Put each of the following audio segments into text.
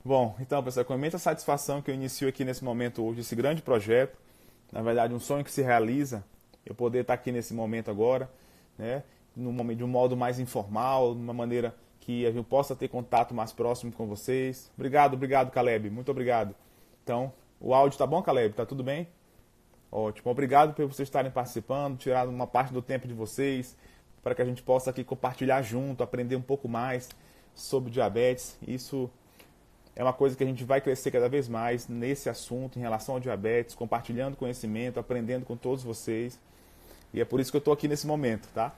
Bom, então, pessoal, com imensa satisfação que eu inicio aqui nesse momento hoje, esse grande projeto, na verdade, um sonho que se realiza, eu poder estar aqui nesse momento agora, né, de um modo mais informal, de uma maneira que a gente possa ter contato mais próximo com vocês. Obrigado, Caleb, muito obrigado. Então, o áudio tá bom, Caleb? Tá tudo bem? Ótimo, obrigado por vocês estarem participando, tirar uma parte do tempo de vocês, para que a gente possa aqui compartilhar junto, aprender um pouco mais sobre diabetes. Isso é uma coisa que a gente vai crescer cada vez mais nesse assunto em relação ao diabetes, compartilhando conhecimento, aprendendo com todos vocês. E é por isso que eu estou aqui nesse momento, tá?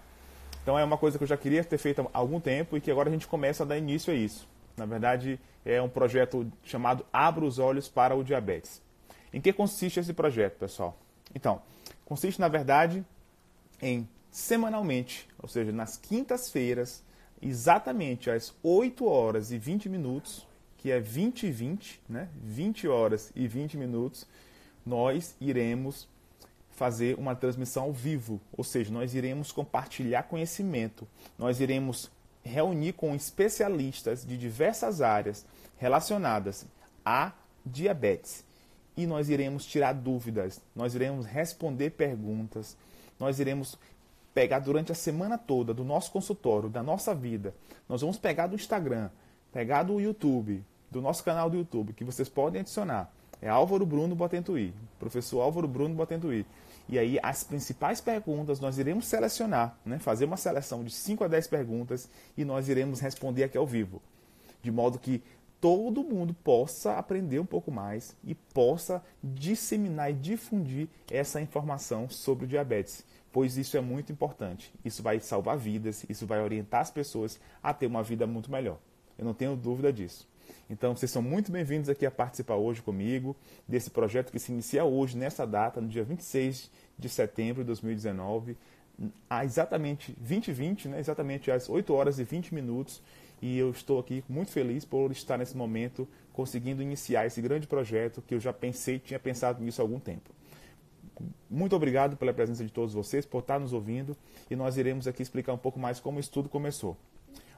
Então é uma coisa que eu já queria ter feito há algum tempo e que agora a gente começa a dar início a isso. Na verdade, é um projeto chamado Abra os Olhos para o Diabetes. Em que consiste esse projeto, pessoal? Então, consiste, na verdade, em semanalmente, ou seja, nas quintas-feiras, exatamente às 8 horas e 20 minutos, que é 20 e 20, né? 20 horas e 20 minutos, nós iremos fazer uma transmissão ao vivo, ou seja, nós iremos compartilhar conhecimento, nós iremos reunir com especialistas de diversas áreas relacionadas a diabetes e nós iremos tirar dúvidas, nós iremos responder perguntas, nós iremos pegar durante a semana toda do nosso consultório, da nossa vida, nós vamos pegar do Instagram, pegar do YouTube, do nosso canal do YouTube, que vocês podem adicionar. É Álvaro Bruno Botentuí, professor Álvaro Bruno Botentuí. E aí as principais perguntas nós iremos selecionar, né? Fazer uma seleção de 5 a 10 perguntas e nós iremos responder aqui ao vivo. De modo que todo mundo possa aprender um pouco mais e possa disseminar e difundir essa informação sobre o diabetes. Pois isso é muito importante. Isso vai salvar vidas, isso vai orientar as pessoas a ter uma vida muito melhor. Eu não tenho dúvida disso. Então, vocês são muito bem-vindos aqui a participar hoje comigo desse projeto que se inicia hoje, nessa data, no dia 26 de setembro de 2019, a exatamente 20h20, né? Exatamente às 8 horas e 20 minutos. E eu estou aqui muito feliz por estar nesse momento conseguindo iniciar esse grande projeto que eu já tinha pensado nisso há algum tempo. Muito obrigado pela presença de todos vocês, por estar nos ouvindo, e nós iremos aqui explicar um pouco mais como isso tudo começou.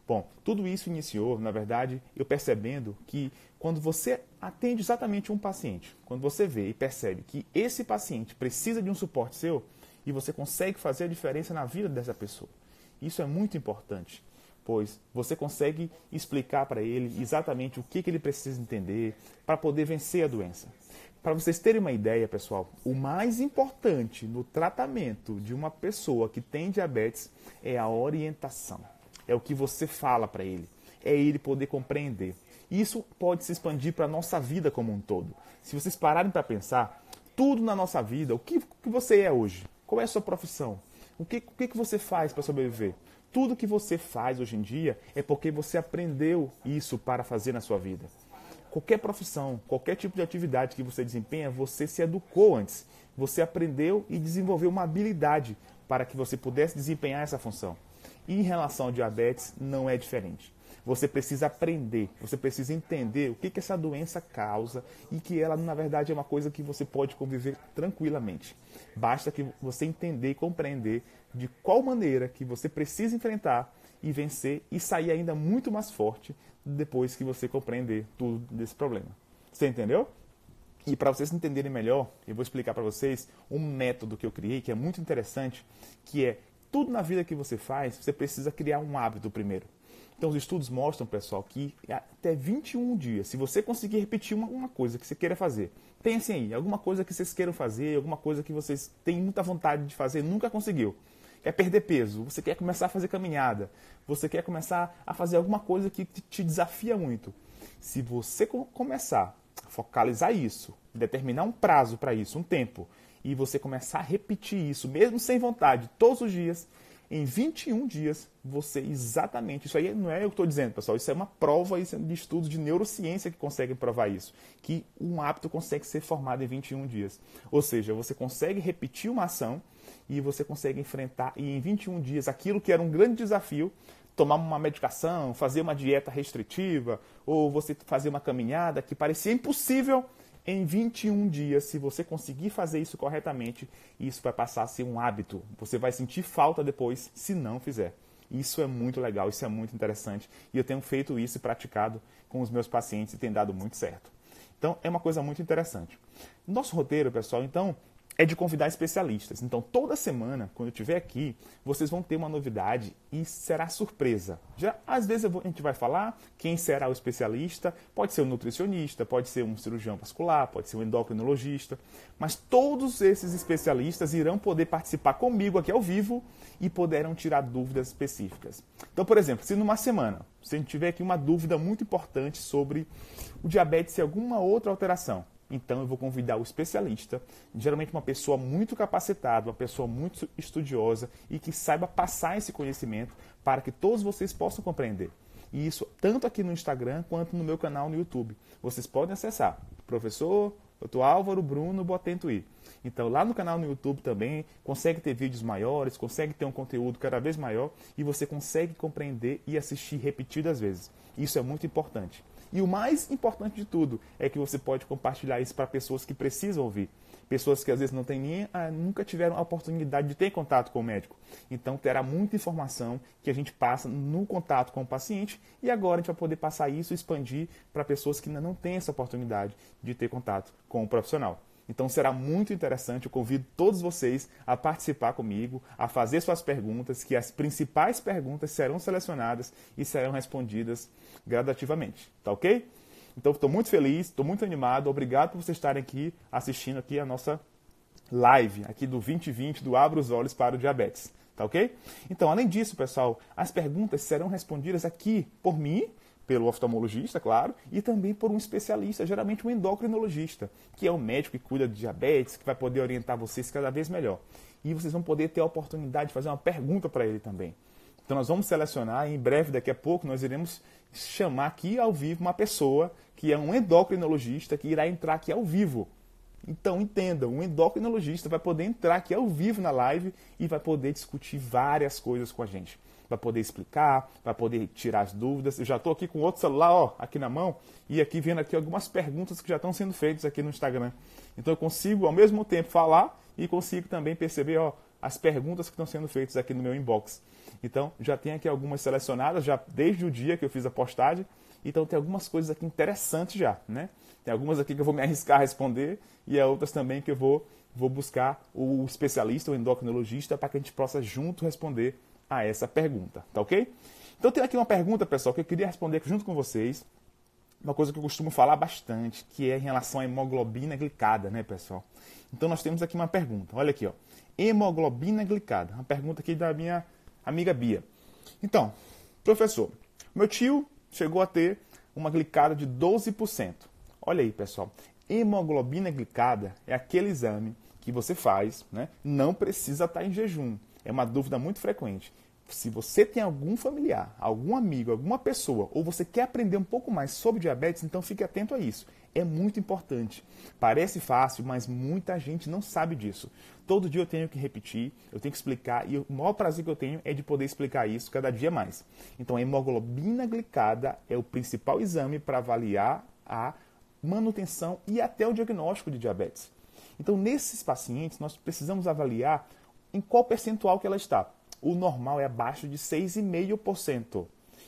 Bom, tudo isso iniciou, na verdade, eu percebendo que quando você atende exatamente um paciente, quando você vê e percebe que esse paciente precisa de um suporte seu e você consegue fazer a diferença na vida dessa pessoa, isso é muito importante, pois você consegue explicar para ele exatamente o que ele precisa entender para poder vencer a doença. Para vocês terem uma ideia, pessoal, o mais importante no tratamento de uma pessoa que tem diabetes é a orientação. É o que você fala para ele, é ele poder compreender. Isso pode se expandir para a nossa vida como um todo. Se vocês pararem para pensar, tudo na nossa vida, o que você é hoje? Qual é a sua profissão? O que você faz para sobreviver? Tudo que você faz hoje em dia é porque você aprendeu isso para fazer na sua vida. Qualquer profissão, qualquer tipo de atividade que você desempenha, você se educou antes. Você aprendeu e desenvolveu uma habilidade para que você pudesse desempenhar essa função. E em relação ao diabetes, não é diferente. Você precisa aprender, você precisa entender o que essa doença causa e que ela, na verdade, é uma coisa que você pode conviver tranquilamente. Basta que você entender e compreender de qual maneira que você precisa enfrentar e vencer e sair ainda muito mais forte depois que você compreender tudo desse problema. Você entendeu? E para vocês entenderem melhor, eu vou explicar para vocês um método que eu criei, que é muito interessante, que é tudo na vida que você faz, você precisa criar um hábito primeiro. Então os estudos mostram, pessoal, que até 21 dias, se você conseguir repetir uma coisa que você queira fazer, pensem aí, alguma coisa que vocês queiram fazer, alguma coisa que vocês têm muita vontade de fazer, nunca conseguiu. Quer perder peso, você quer começar a fazer caminhada, você quer começar a fazer alguma coisa que te desafia muito. Se você começar a focalizar isso, determinar um prazo para isso, um tempo, e você começar a repetir isso, mesmo sem vontade, todos os dias, em 21 dias, você exatamente... Isso aí não é eu que estou dizendo, pessoal. Isso é uma prova de estudos de neurociência que conseguem provar isso. Que um hábito consegue ser formado em 21 dias. Ou seja, você consegue repetir uma ação e você consegue enfrentar, e em 21 dias, aquilo que era um grande desafio, tomar uma medicação, fazer uma dieta restritiva, ou você fazer uma caminhada que parecia impossível. Em 21 dias, se você conseguir fazer isso corretamente, isso vai passar a ser um hábito. Você vai sentir falta depois, se não fizer. Isso é muito legal, isso é muito interessante. E eu tenho feito isso e praticado com os meus pacientes e tem dado muito certo. Então, é uma coisa muito interessante. Nosso roteiro, pessoal, então, é de convidar especialistas. Então, toda semana, quando eu estiver aqui, vocês vão ter uma novidade e será surpresa. Já, às vezes a gente vai falar quem será o especialista, pode ser um nutricionista, pode ser um cirurgião vascular, pode ser um endocrinologista, mas todos esses especialistas irão poder participar comigo aqui ao vivo e poderão tirar dúvidas específicas. Então, por exemplo, se numa semana você tiver aqui uma dúvida muito importante sobre o diabetes e alguma outra alteração, então eu vou convidar o especialista, geralmente uma pessoa muito capacitada, uma pessoa muito estudiosa e que saiba passar esse conhecimento para que todos vocês possam compreender. E isso tanto aqui no Instagram quanto no meu canal no YouTube. Vocês podem acessar, professor Dr. Álvaro Bruno Botentuí. Então lá no canal no YouTube também consegue ter vídeos maiores, consegue ter um conteúdo cada vez maior e você consegue compreender e assistir repetidas vezes. Isso é muito importante. E o mais importante de tudo é que você pode compartilhar isso para pessoas que precisam ouvir. Pessoas que às vezes não têm nunca tiveram a oportunidade de ter contato com o médico. Então terá muita informação que a gente passa no contato com o paciente e agora a gente vai poder passar isso e expandir para pessoas que ainda não têm essa oportunidade de ter contato com o profissional. Então será muito interessante, eu convido todos vocês a participar comigo, a fazer suas perguntas, que as principais perguntas serão selecionadas e serão respondidas gradativamente, tá ok? Então estou muito feliz, estou muito animado, obrigado por vocês estarem aqui assistindo aqui a nossa live aqui do 2020 do Abra os Olhos para o Diabetes, tá ok? Então além disso, pessoal, as perguntas serão respondidas aqui por mim, pelo oftalmologista, claro, e também por um especialista, geralmente um endocrinologista, que é o médico que cuida de diabetes, que vai poder orientar vocês cada vez melhor. E vocês vão poder ter a oportunidade de fazer uma pergunta para ele também. Então nós vamos selecionar, em breve, daqui a pouco, nós iremos chamar aqui ao vivo uma pessoa que é um endocrinologista que irá entrar aqui ao vivo. Então entenda, um endocrinologista vai poder entrar aqui ao vivo na live e vai poder discutir várias coisas com a gente. Vai poder explicar, vai poder tirar as dúvidas. Eu já estou aqui com outro celular, ó, aqui na mão, e aqui vendo aqui algumas perguntas que já estão sendo feitas aqui no Instagram. Então eu consigo ao mesmo tempo falar e consigo também perceber, ó, as perguntas que estão sendo feitas aqui no meu inbox. Então já tem aqui algumas selecionadas, já desde o dia que eu fiz a postagem. Então tem algumas coisas aqui interessantes já, né? Tem algumas aqui que eu vou me arriscar a responder e há outras também que eu vou buscar o especialista, o endocrinologista, para que a gente possa junto responder a essa pergunta, tá ok? Então tem aqui uma pergunta, pessoal, que eu queria responder aqui junto com vocês. Uma coisa que eu costumo falar bastante, que é em relação à hemoglobina glicada, né, pessoal? Então nós temos aqui uma pergunta, olha aqui, ó. Hemoglobina glicada, uma pergunta aqui da minha amiga Bia. Então, professor, meu tio chegou a ter uma glicada de 12%. Olha aí, pessoal, hemoglobina glicada é aquele exame que você faz, né? Não precisa estar em jejum. É uma dúvida muito frequente. Se você tem algum familiar, algum amigo, alguma pessoa, ou você quer aprender um pouco mais sobre diabetes, então fique atento a isso. É muito importante. Parece fácil, mas muita gente não sabe disso. Todo dia eu tenho que repetir, eu tenho que explicar, e o maior prazer que eu tenho é de poder explicar isso cada dia mais. Então, a hemoglobina glicada é o principal exame para avaliar a manutenção e até o diagnóstico de diabetes. Então, nesses pacientes, nós precisamos avaliar em qual percentual que ela está. O normal é abaixo de 6,5%.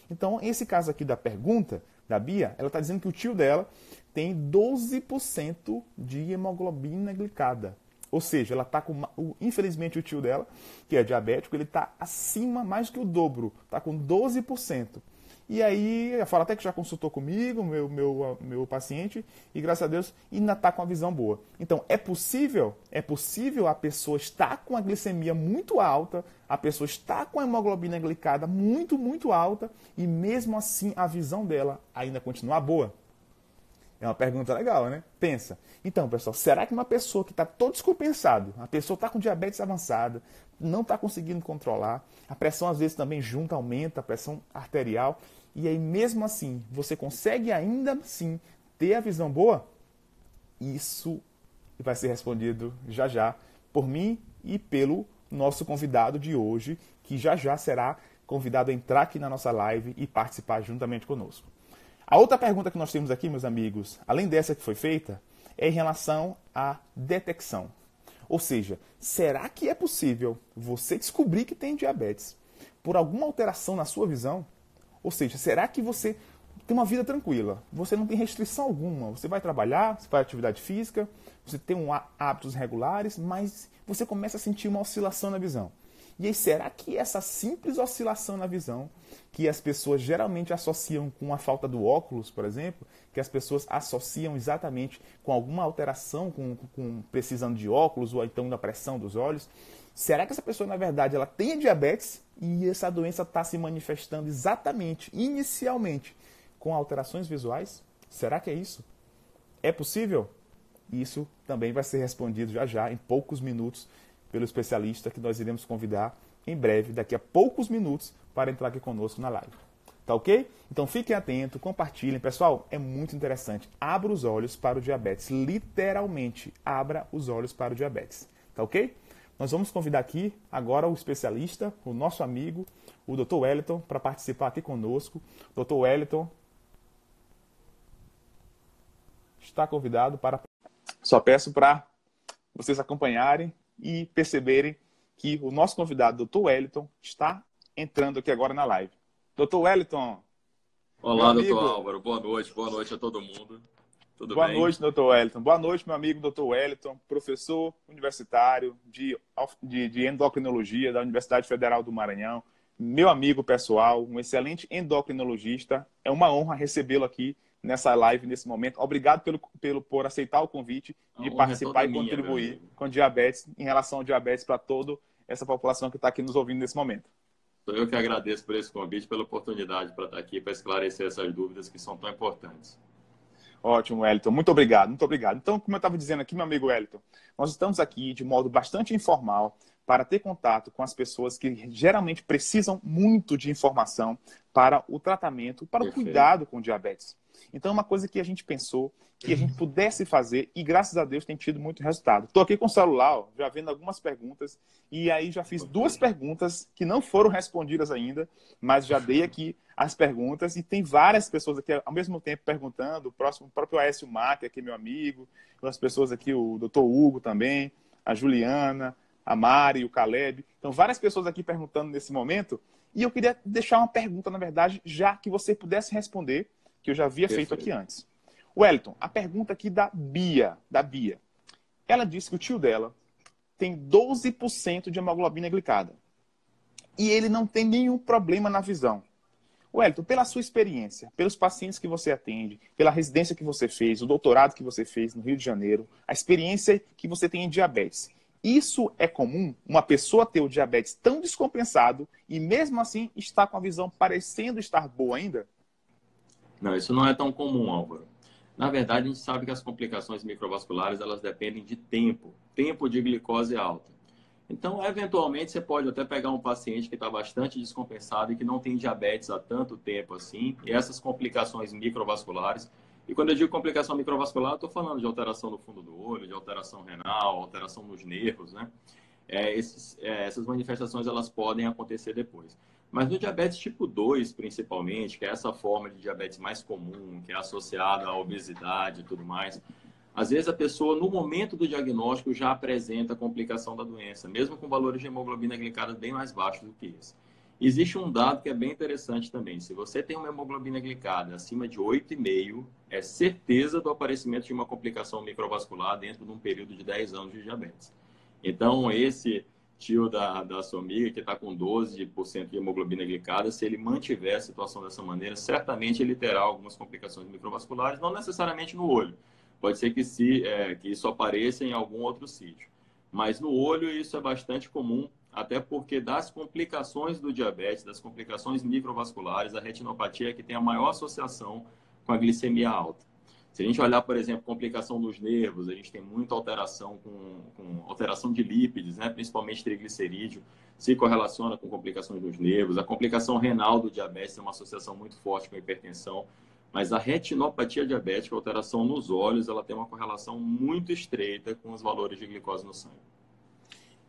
Então, esse caso aqui da pergunta da Bia, ela está dizendo que o tio dela tem 12% de hemoglobina glicada. Ou seja, ela está com... Infelizmente, o tio dela, que é diabético, ele está acima, mais que o dobro. Está com 12%. E aí, ela fala até que já consultou comigo, meu paciente, e graças a Deus ainda está com a visão boa. Então, é possível a pessoa estar com a glicemia muito alta, a pessoa está com a hemoglobina glicada muito, muito alta, e mesmo assim a visão dela ainda continuar boa? É uma pergunta legal, né? Pensa. Então, pessoal, será que uma pessoa que está todo descompensado, a pessoa está com diabetes avançada, não está conseguindo controlar, a pressão às vezes também junta, aumenta, a pressão arterial, e aí mesmo assim, você consegue ainda assim ter a visão boa? Isso vai ser respondido já já por mim e pelo nosso convidado de hoje, que já já será convidado a entrar aqui na nossa live e participar juntamente conosco. A outra pergunta que nós temos aqui, meus amigos, além dessa que foi feita, é em relação à detecção. Ou seja, será que é possível você descobrir que tem diabetes por alguma alteração na sua visão? Ou seja, será que você tem uma vida tranquila? Você não tem restrição alguma. Você vai trabalhar, você faz atividade física, você tem hábitos regulares, mas você começa a sentir uma oscilação na visão. E aí, será que essa simples oscilação na visão, que as pessoas geralmente associam com a falta do óculos, por exemplo, que as pessoas associam exatamente com alguma alteração, com precisando de óculos ou então da pressão dos olhos, será que essa pessoa, na verdade, ela tem diabetes e essa doença está se manifestando exatamente, inicialmente, com alterações visuais? Será que é isso? É possível? Isso também vai ser respondido já já, em poucos minutos, pelo especialista que nós iremos convidar em breve, daqui a poucos minutos, para entrar aqui conosco na live. Tá ok? Então fiquem atentos, compartilhem. Pessoal, é muito interessante. Abra os olhos para o diabetes. Literalmente, abra os olhos para o diabetes. Tá ok? Nós vamos convidar aqui agora o especialista, o nosso amigo, o Dr. Wellington, para participar aqui conosco. Dr. Wellington está convidado para... Só peço para vocês acompanharem e perceberem que o nosso convidado, Dr. Wellington, está entrando aqui agora na live. Dr. Wellington. Olá, doutor Álvaro. Boa noite a todo mundo. Tudo bem? Boa noite, Dr. Wellington. Boa noite, meu amigo Dr. Wellington, professor universitário de endocrinologia da Universidade Federal do Maranhão, meu amigo pessoal, um excelente endocrinologista. É uma honra recebê-lo aqui nessa live, nesse momento. Obrigado por aceitar o convite de participar e contribuir com diabetes, em relação ao diabetes para toda essa população que está aqui nos ouvindo nesse momento. Sou eu que agradeço por esse convite, pela oportunidade para estar aqui, para esclarecer essas dúvidas que são tão importantes. Ótimo, Wellington. Muito obrigado, muito obrigado. Então, como eu estava dizendo aqui, meu amigo Wellington, nós estamos aqui de modo bastante informal para ter contato com as pessoas que geralmente precisam muito de informação para o tratamento, para o cuidado com o diabetes. Então, é uma coisa que a gente pensou que a gente pudesse fazer e, graças a Deus, tem tido muito resultado. Estou aqui com o celular, ó, já vendo algumas perguntas, e aí já fiz 2 perguntas que não foram respondidas ainda, mas já dei aqui as perguntas e tem várias pessoas aqui ao mesmo tempo perguntando, o próprio Aécio Mac, aqui meu amigo, as pessoas aqui, o Dr. Hugo também, a Juliana, a Mari, o Caleb. Então, várias pessoas aqui perguntando nesse momento, e eu queria deixar uma pergunta, na verdade, já que você pudesse responder, que eu já havia feito aqui antes. Wellington, a pergunta aqui da Bia. Ela disse que o tio dela tem 12% de hemoglobina glicada. E ele não tem nenhum problema na visão. Wellington, pela sua experiência, pelos pacientes que você atende, pela residência que você fez, o doutorado que você fez no Rio de Janeiro, a experiência que você tem em diabetes, isso é comum? Uma pessoa ter o diabetes tão descompensado e mesmo assim estar com a visão parecendo estar boa ainda? Não, isso não é tão comum, Álvaro. Na verdade, a gente sabe que as complicações microvasculares, elas dependem de tempo de glicose alta. Então, eventualmente, você pode até pegar um paciente que está bastante descompensado e que não tem diabetes há tanto tempo assim, e essas complicações microvasculares. E quando eu digo complicação microvascular, eu estou falando de alteração no fundo do olho, de alteração renal, alteração nos nervos, né? Essas manifestações, elas podem acontecer depois. Mas no diabetes tipo 2, principalmente, que é essa forma de diabetes mais comum, que é associada à obesidade e tudo mais, às vezes a pessoa, no momento do diagnóstico, já apresenta complicação da doença, mesmo com valores de hemoglobina glicada bem mais baixos do que esse. Existe um dado que é bem interessante também. Se você tem uma hemoglobina glicada acima de 8,5, é certeza do aparecimento de uma complicação microvascular dentro de um período de 10 anos de diabetes. Então, esse tio da sua amiga, que está com 12% de hemoglobina glicada, se ele mantiver a situação dessa maneira, certamente ele terá algumas complicações microvasculares, não necessariamente no olho. Pode ser que isso apareça em algum outro sítio. Mas no olho isso é bastante comum, até porque das complicações do diabetes, das complicações microvasculares, a retinopatia é que tem a maior associação com a glicemia alta. Se a gente olhar, por exemplo, complicação nos nervos, a gente tem muita alteração com alteração de lípides, né? Principalmente triglicerídeo, se correlaciona com complicações nos nervos. A complicação renal do diabetes tem uma associação muito forte com a hipertensão. Mas a retinopatia diabética, a alteração nos olhos, ela tem uma correlação muito estreita com os valores de glicose no sangue.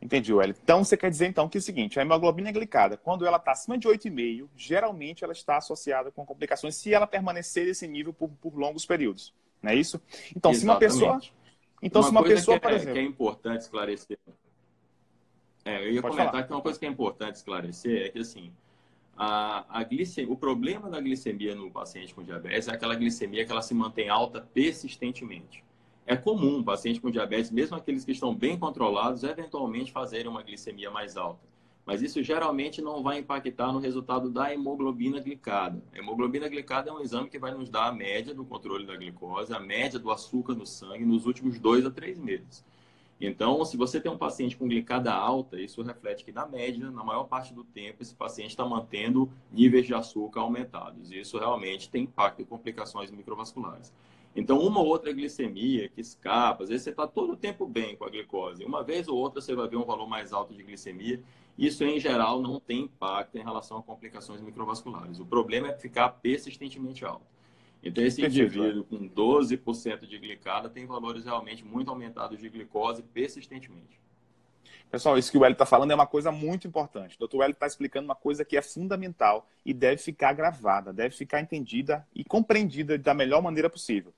Entendi, Wellington. Então, você quer dizer então que é o seguinte, a hemoglobina glicada, quando ela está acima de 8,5, geralmente ela está associada com complicações se ela permanecer nesse nível por longos períodos. Não é isso? Então, exatamente. Se uma pessoa... Então, se uma pessoa, por exemplo... que é importante esclarecer... eu ia comentar que uma coisa que é importante esclarecer é que, assim, O problema da glicemia no paciente com diabetes é aquela glicemia que ela se mantém alta persistentemente. É comum o paciente com diabetes, mesmo aqueles que estão bem controlados, eventualmente fazerem uma glicemia mais alta. Mas isso geralmente não vai impactar no resultado da hemoglobina glicada. A hemoglobina glicada é um exame que vai nos dar a média do controle da glicose, a média do açúcar no sangue nos últimos 2 a 3 meses. Então, se você tem um paciente com glicada alta, isso reflete que, na média, na maior parte do tempo, esse paciente está mantendo níveis de açúcar aumentados. E isso realmente tem impacto em complicações microvasculares. Então, uma ou outra glicemia que escapa, às vezes você está todo o tempo bem com a glicose. Uma vez ou outra você vai ver um valor mais alto de glicemia. Isso, em geral, não tem impacto em relação a complicações microvasculares. O problema é ficar persistentemente alto. Então, esse Perfeito, indivíduo com 12% de glicada tem valores realmente muito aumentados de glicose persistentemente. Pessoal, isso que o Hélio está falando é uma coisa muito importante. O doutor Hélio está explicando uma coisa que é fundamental e deve ficar gravada, deve ficar entendida e compreendida da melhor maneira possível.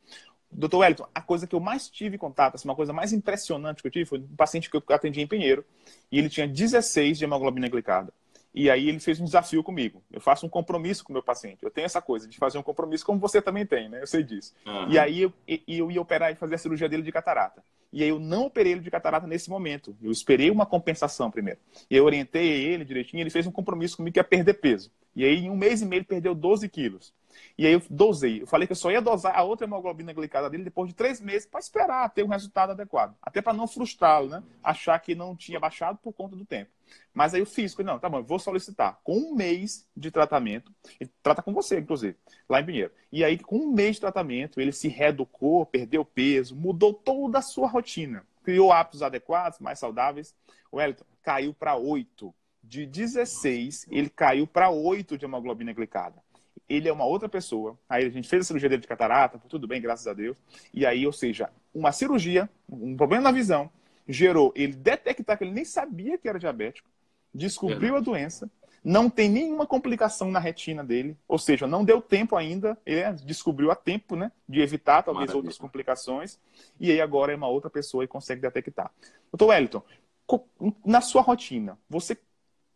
Doutor Wellington, a coisa que eu mais tive contato, assim, uma coisa mais impressionante que eu tive, foi um paciente que eu atendi em Pinheiro, e ele tinha 16 de hemoglobina glicada. E aí ele fez um desafio comigo. Eu faço um compromisso com o meu paciente. Eu tenho essa coisa de fazer um compromisso, como você também tem, né? Eu sei disso. Uhum. E aí eu ia operar e fazer a cirurgia dele de catarata. E aí eu não operei ele de catarata nesse momento. Eu esperei uma compensação primeiro. E eu orientei ele direitinho, ele fez um compromisso comigo que ia perder peso. E aí em 1 mês e meio ele perdeu 12 quilos. E aí eu dosei. Eu falei que eu só ia dosar a outra hemoglobina glicada dele depois de 3 meses para esperar ter um resultado adequado. Até para não frustrá-lo, né? Achar que não tinha baixado por conta do tempo. Mas aí eu fiz, não, tá bom, eu vou solicitar. Com 1 mês de tratamento, ele trata com você, inclusive, lá em Pinheiro. E aí, com 1 mês de tratamento, ele se reeducou, perdeu peso, mudou toda a sua rotina. Criou hábitos adequados, mais saudáveis. O Wellington caiu para 8. De 16, ele caiu para 8 de hemoglobina glicada. Ele é uma outra pessoa. Aí a gente fez a cirurgia dele de catarata, tudo bem, graças a Deus. E aí, ou seja, uma cirurgia, um problema na visão, gerou ele detectar que ele nem sabia que era diabético, descobriu a doença, não tem nenhuma complicação na retina dele, ou seja, não deu tempo ainda, ele descobriu a tempo, né, de evitar talvez outras complicações, e aí agora é uma outra pessoa e consegue detectar. Doutor Wellington, na sua rotina, você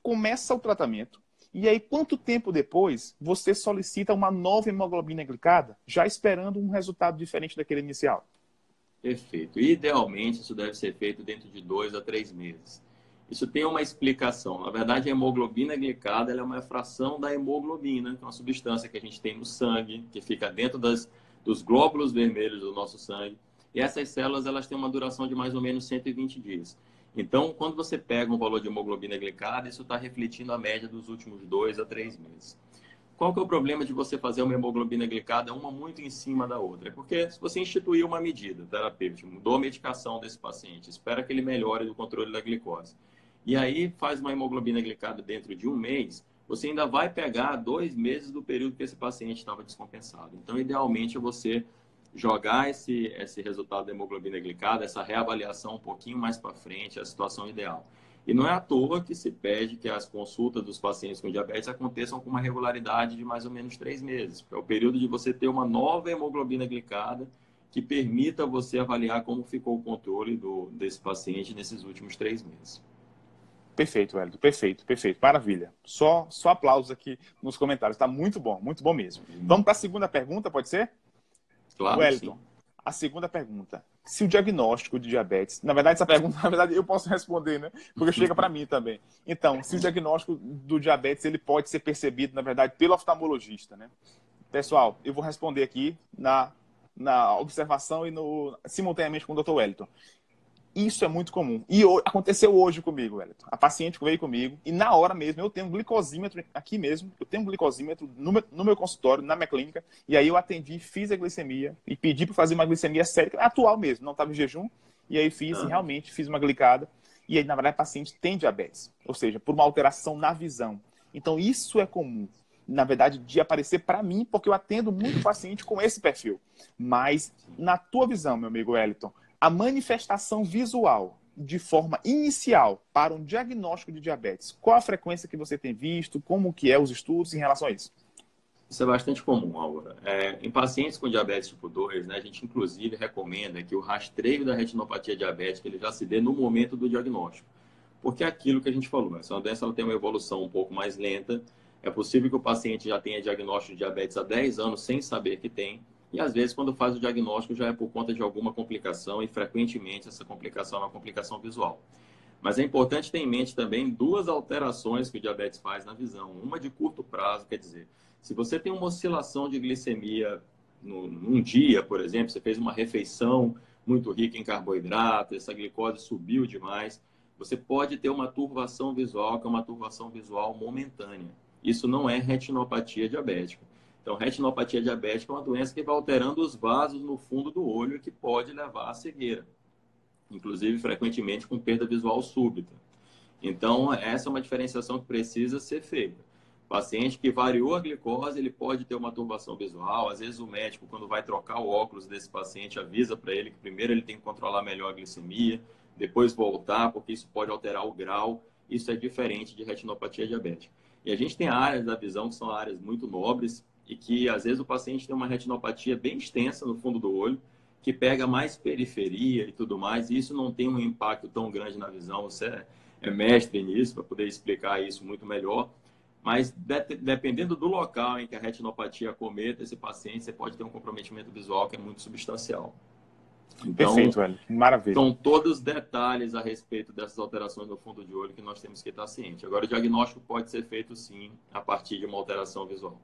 começa o tratamento, e aí quanto tempo depois você solicita uma nova hemoglobina glicada, já esperando um resultado diferente daquele inicial? Perfeito. Idealmente, isso deve ser feito dentro de 2 a 3 meses. Isso tem uma explicação. Na verdade, a hemoglobina glicada ela é uma fração da hemoglobina, que é uma substância que a gente tem no sangue, que fica dentro dos glóbulos vermelhos do nosso sangue. E essas células elas têm uma duração de mais ou menos 120 dias. Então, quando você pega um valor de hemoglobina glicada, isso está refletindo a média dos últimos 2 a 3 meses. Qual que é o problema de você fazer uma hemoglobina glicada uma muito em cima da outra? É porque se você instituir uma medida terapêutica, mudou a medicação desse paciente, espera que ele melhore do controle da glicose, e aí faz uma hemoglobina glicada dentro de 1 mês, você ainda vai pegar 2 meses do período que esse paciente estava descompensado. Então, idealmente, é você jogar esse resultado da hemoglobina glicada, essa reavaliação um pouquinho mais para frente, é a situação ideal. E não é à toa que se pede que as consultas dos pacientes com diabetes aconteçam com uma regularidade de mais ou menos 3 meses. É o período de você ter uma nova hemoglobina glicada que permita você avaliar como ficou o controle desse paciente nesses últimos 3 meses. Perfeito, Wellington. Perfeito, perfeito. Maravilha. Só aplausos aqui nos comentários. Está muito bom mesmo. Vamos para a segunda pergunta, pode ser? Claro, Wellington, sim. A segunda pergunta. Se o diagnóstico de diabetes... Na verdade, essa pergunta, eu posso responder, né? Porque chega para mim também. Então, se o diagnóstico do diabetes ele pode ser percebido, na verdade, pelo oftalmologista, né? Pessoal, eu vou responder aqui na observação e simultaneamente com o Dr. Wellington. Isso é muito comum. E aconteceu hoje comigo, Wellington. A paciente veio comigo e na hora mesmo eu tenho um glicosímetro aqui mesmo. Eu tenho um glicosímetro no meu consultório, na minha clínica. E aí eu atendi, fiz a glicemia e pedi para fazer uma glicemia séria, atual mesmo. Não estava em jejum. E aí fiz e realmente fiz uma glicada. E aí, na verdade, a paciente tem diabetes. Ou seja, por uma alteração na visão. Então, isso é comum. Na verdade, de aparecer para mim, porque eu atendo muito paciente com esse perfil. Mas, na tua visão, meu amigo Wellington, a manifestação visual de forma inicial para um diagnóstico de diabetes, qual a frequência que você tem visto, como que é os estudos em relação a isso? Isso é bastante comum, Álvaro. Em pacientes com diabetes tipo 2, né, a gente inclusive recomenda que o rastreio da retinopatia diabética ele já se dê no momento do diagnóstico. Porque é aquilo que a gente falou, essa doença ela tem uma evolução um pouco mais lenta, É possível que o paciente já tenha diagnóstico de diabetes há 10 anos sem saber que tem, e às vezes quando faz o diagnóstico já é por conta de alguma complicação, e frequentemente essa complicação é uma complicação visual. Mas é importante ter em mente também duas alterações que o diabetes faz na visão. Uma de curto prazo, quer dizer, se você tem uma oscilação de glicemia num dia, por exemplo, você fez uma refeição muito rica em carboidrato, essa glicose subiu demais, você pode ter uma turvação visual, que é uma turvação visual momentânea. Isso não é retinopatia diabética. Então, retinopatia diabética é uma doença que vai alterando os vasos no fundo do olho e que pode levar à cegueira, inclusive frequentemente com perda visual súbita. Então, essa é uma diferenciação que precisa ser feita. O paciente que variou a glicose, ele pode ter uma turbação visual. Às vezes o médico, quando vai trocar o óculos desse paciente, avisa para ele que primeiro ele tem que controlar melhor a glicemia, depois voltar, porque isso pode alterar o grau. Isso é diferente de retinopatia diabética. E a gente tem áreas da visão que são áreas muito nobres e que, às vezes, o paciente tem uma retinopatia bem extensa no fundo do olho, que pega mais periferia e tudo mais, e isso não tem um impacto tão grande na visão. Você é mestre nisso, para poder explicar isso muito melhor. Mas dependendo do local em que a retinopatia acometa esse paciente, você pode ter um comprometimento visual que é muito substancial. Então, Perfeito, Hélio. Maravilha. são todos detalhes a respeito dessas alterações no fundo de olho que nós temos que estar ciente. Agora, o diagnóstico pode ser feito, sim, a partir de uma alteração visual.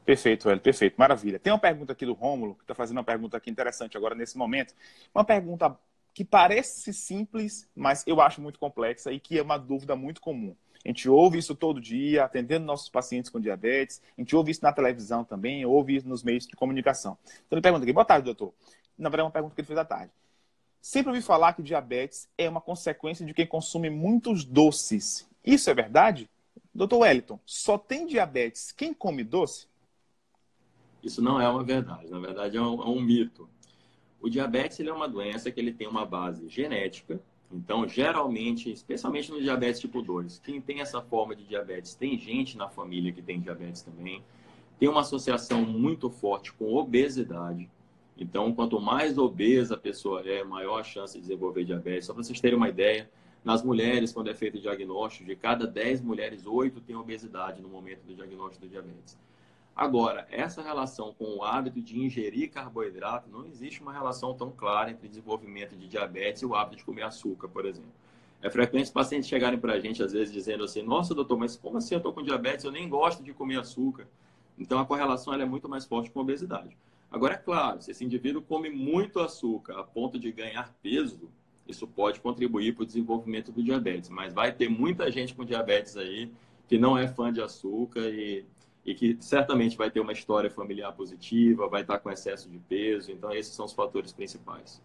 Perfeito, Hélio, perfeito, maravilha. Tem uma pergunta aqui do Rômulo, que está fazendo uma pergunta aqui interessante agora nesse momento. Uma pergunta que parece simples, mas eu acho muito complexa e que é uma dúvida muito comum. A gente ouve isso todo dia, atendendo nossos pacientes com diabetes, a gente ouve isso na televisão também, ouve isso nos meios de comunicação. Então ele pergunta aqui, boa tarde, doutor. Na verdade, é uma pergunta que ele fez à tarde. Sempre ouvi falar que o diabetes é uma consequência de quem consome muitos doces. Isso é verdade? Doutor Wellington, só tem diabetes quem come doce? Isso não é uma verdade, na verdade é um mito. O diabetes ele é uma doença que ele tem uma base genética. Então, geralmente, especialmente no diabetes tipo 2, quem tem essa forma de diabetes, tem gente na família que tem diabetes também, tem uma associação muito forte com obesidade. Então, quanto mais obesa a pessoa é, maior a chance de desenvolver diabetes. Só para vocês terem uma ideia, nas mulheres, quando é feito o diagnóstico, de cada 10 mulheres, 8 têm obesidade no momento do diagnóstico do diabetes. Agora, essa relação com o hábito de ingerir carboidrato, não existe uma relação tão clara entre desenvolvimento de diabetes e o hábito de comer açúcar, por exemplo. É frequente os pacientes chegarem para a gente, às vezes, dizendo assim, nossa, doutor, mas como assim eu estou com diabetes? Eu nem gosto de comer açúcar. Então, a correlação ela é muito mais forte com a obesidade. Agora, é claro, se esse indivíduo come muito açúcar a ponto de ganhar peso, isso pode contribuir para o desenvolvimento do diabetes. Mas vai ter muita gente com diabetes aí que não é fã de açúcar e que certamente vai ter uma história familiar positiva, vai estar com excesso de peso. Então, esses são os fatores principais.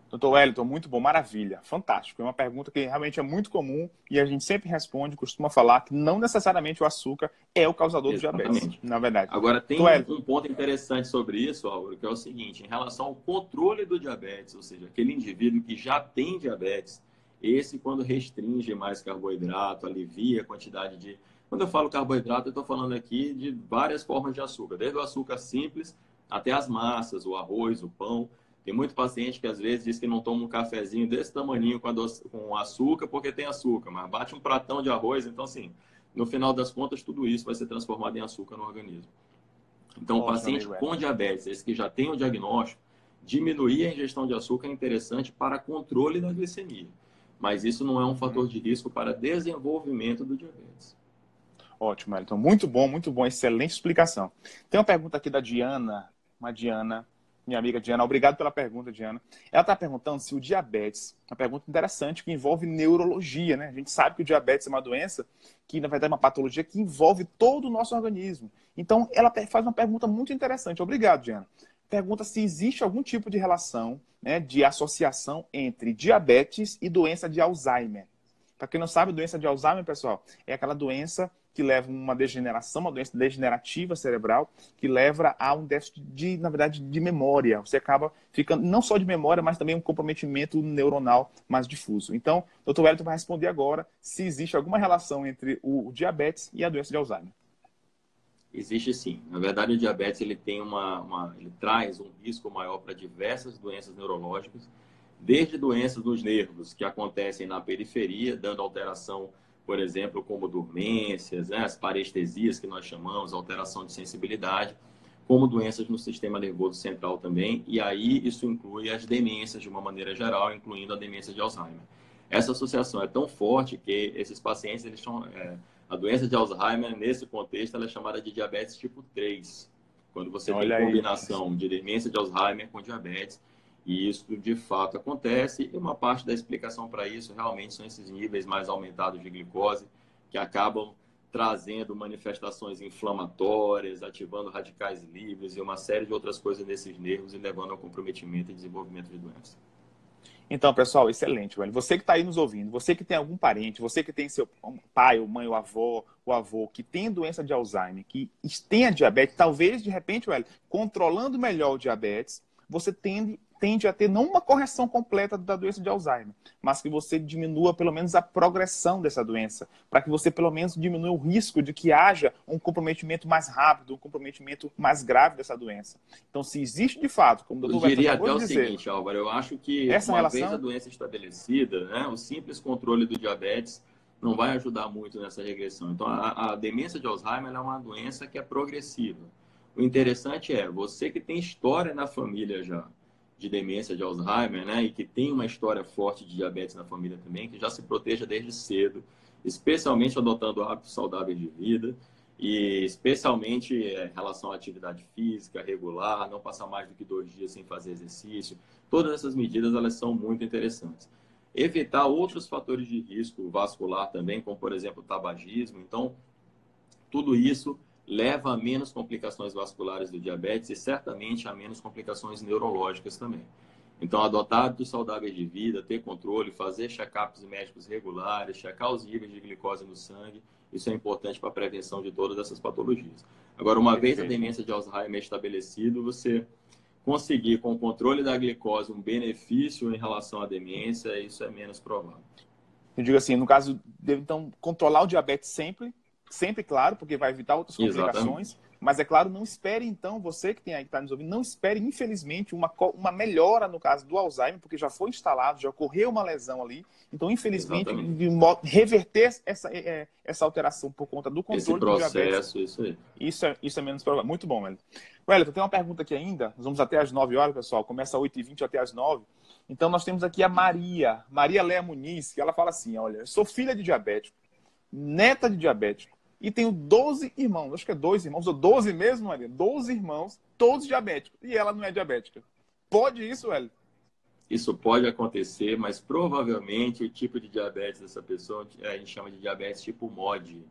Doutor Wellington, muito bom, maravilha, fantástico. É uma pergunta que realmente é muito comum e a gente sempre responde, costuma falar que não necessariamente o açúcar é o causador do diabetes, na verdade. Agora, tem um ponto interessante sobre isso, Álvaro, que é o seguinte, em relação ao controle do diabetes, ou seja, aquele indivíduo que já tem diabetes, esse quando restringe mais carboidrato, alivia a quantidade de... Quando eu falo carboidrato, eu estou falando aqui de várias formas de açúcar, desde o açúcar simples até as massas, o arroz, o pão. Tem muito paciente que às vezes diz que não toma um cafezinho desse tamaninho com açúcar porque tem açúcar, mas bate um pratão de arroz. Então, assim, no final das contas, tudo isso vai ser transformado em açúcar no organismo. Então, o paciente com diabetes, esse que já tem o diagnóstico, diminuir a ingestão de açúcar é interessante para controle da glicemia. Mas isso não é um fator de risco para desenvolvimento do diabetes. Ótimo, Wellington. Muito bom, excelente explicação. Tem uma pergunta aqui da Diana, minha amiga Diana. Obrigado pela pergunta, Diana. Ela está perguntando se o diabetes, uma pergunta interessante que envolve neurologia, né? A gente sabe que o diabetes é uma doença que, na verdade, é uma patologia que envolve todo o nosso organismo. Então, ela faz uma pergunta muito interessante. Obrigado, Diana. Pergunta se existe algum tipo de relação, né, de associação entre diabetes e doença de Alzheimer. Para quem não sabe, doença de Alzheimer, pessoal, é aquela doença que leva a uma degeneração, uma doença degenerativa cerebral, que leva a um déficit, na verdade, de memória. Você acaba ficando, não só de memória, mas também um comprometimento neuronal mais difuso. Então, o Dr. Wellington vai responder agora se existe alguma relação entre o diabetes e a doença de Alzheimer. Existe sim. Na verdade, o diabetes ele tem ele traz um risco maior para diversas doenças neurológicas, desde doenças dos nervos, que acontecem na periferia, dando alteração por exemplo, como dormências, né, as parestesias que nós chamamos, alteração de sensibilidade, como doenças no sistema nervoso central também, e aí isso inclui as demências de uma maneira geral, incluindo a demência de Alzheimer. Essa associação é tão forte que esses pacientes, eles são, a doença de Alzheimer, nesse contexto, ela é chamada de diabetes tipo 3, quando você tem Olha aí. combinação de demência de Alzheimer com diabetes, e isso de fato acontece, e uma parte da explicação para isso realmente são esses níveis mais aumentados de glicose, que acabam trazendo manifestações inflamatórias, ativando radicais livres e uma série de outras coisas nesses nervos e levando ao comprometimento e desenvolvimento de doença. Então, pessoal, excelente, velho. Você que está aí nos ouvindo, você que tem algum parente, você que tem seu pai, ou mãe, ou o avô, que tem doença de Alzheimer, que tenha diabetes, talvez, de repente, velho, controlando melhor o diabetes, você tende a ter não uma correção completa da doença de Alzheimer, mas que você diminua pelo menos a progressão dessa doença, para que você pelo menos diminua o risco de que haja um comprometimento mais rápido, um comprometimento mais grave dessa doença. Então, se existe de fato, como o Eu doutor diria acabou até de o dizer, seguinte, Álvaro, eu acho que essa uma vez a relação... doença estabelecida, né, o simples controle do diabetes não vai ajudar muito nessa regressão. Então, a demência de Alzheimer é uma doença que é progressiva. O interessante é, você que tem história na família já de demência de Alzheimer, né, e que tem uma história forte de diabetes na família também, que já se proteja desde cedo, especialmente adotando hábitos saudáveis de vida, e especialmente em relação à atividade física regular, não passar mais do que 2 dias sem fazer exercício. Todas essas medidas, elas são muito interessantes. Evitar outros fatores de risco vascular também, como, por exemplo, o tabagismo. Então, tudo isso leva a menos complicações vasculares do diabetes e certamente a menos complicações neurológicas também. Então, adotar hábitos saudáveis de vida, ter controle, fazer check-ups médicos regulares, checar os níveis de glicose no sangue, isso é importante para a prevenção de todas essas patologias. Agora, uma vez a Perfeito. demência de Alzheimer estabelecido, você conseguir, com o controle da glicose, um benefício em relação à demência, isso é menos provável. Eu digo assim, no caso, deve então controlar o diabetes sempre, sempre, claro, porque vai evitar outras complicações. Exatamente. Mas é claro, não espere então, você que tem aí que está nos ouvindo, não espere, infelizmente, uma melhora no caso do Alzheimer, porque já foi instalado, já ocorreu uma lesão ali. Então, infelizmente, Exatamente. reverter essa alteração por conta do Esse controle do diabetes, processo, isso aí. isso é menos provável. Muito bom, Wellington. Wellington, tem uma pergunta aqui ainda. Nós vamos até às 9 horas, pessoal. Começa às 8h20 até às 9. Então, nós temos aqui a Maria Léa Muniz, que ela fala assim, olha, eu sou filha de diabético, neta de diabético, e tenho 12 irmãos, acho que é 2 irmãos, ou 12 mesmo, Maria, 12 irmãos, todos diabéticos, e ela não é diabética. Pode isso, Wellington? Isso pode acontecer, mas provavelmente o tipo de diabetes dessa pessoa a gente chama de diabetes tipo MOD.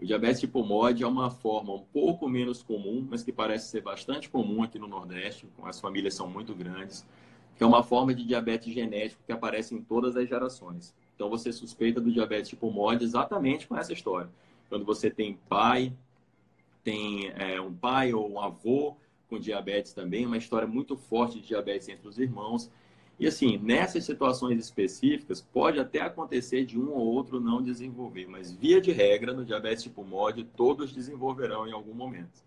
O diabetes tipo MOD é uma forma um pouco menos comum, mas que parece ser bastante comum aqui no Nordeste, as famílias são muito grandes, que é uma forma de diabetes genético que aparece em todas as gerações. Então você suspeita do diabetes tipo MOD exatamente com essa história. Quando você tem um pai ou um avô com diabetes também, uma história muito forte de diabetes entre os irmãos. E assim, nessas situações específicas, pode até acontecer de um ou outro não desenvolver, mas via de regra, no diabetes tipo MOD, todos desenvolverão em algum momento.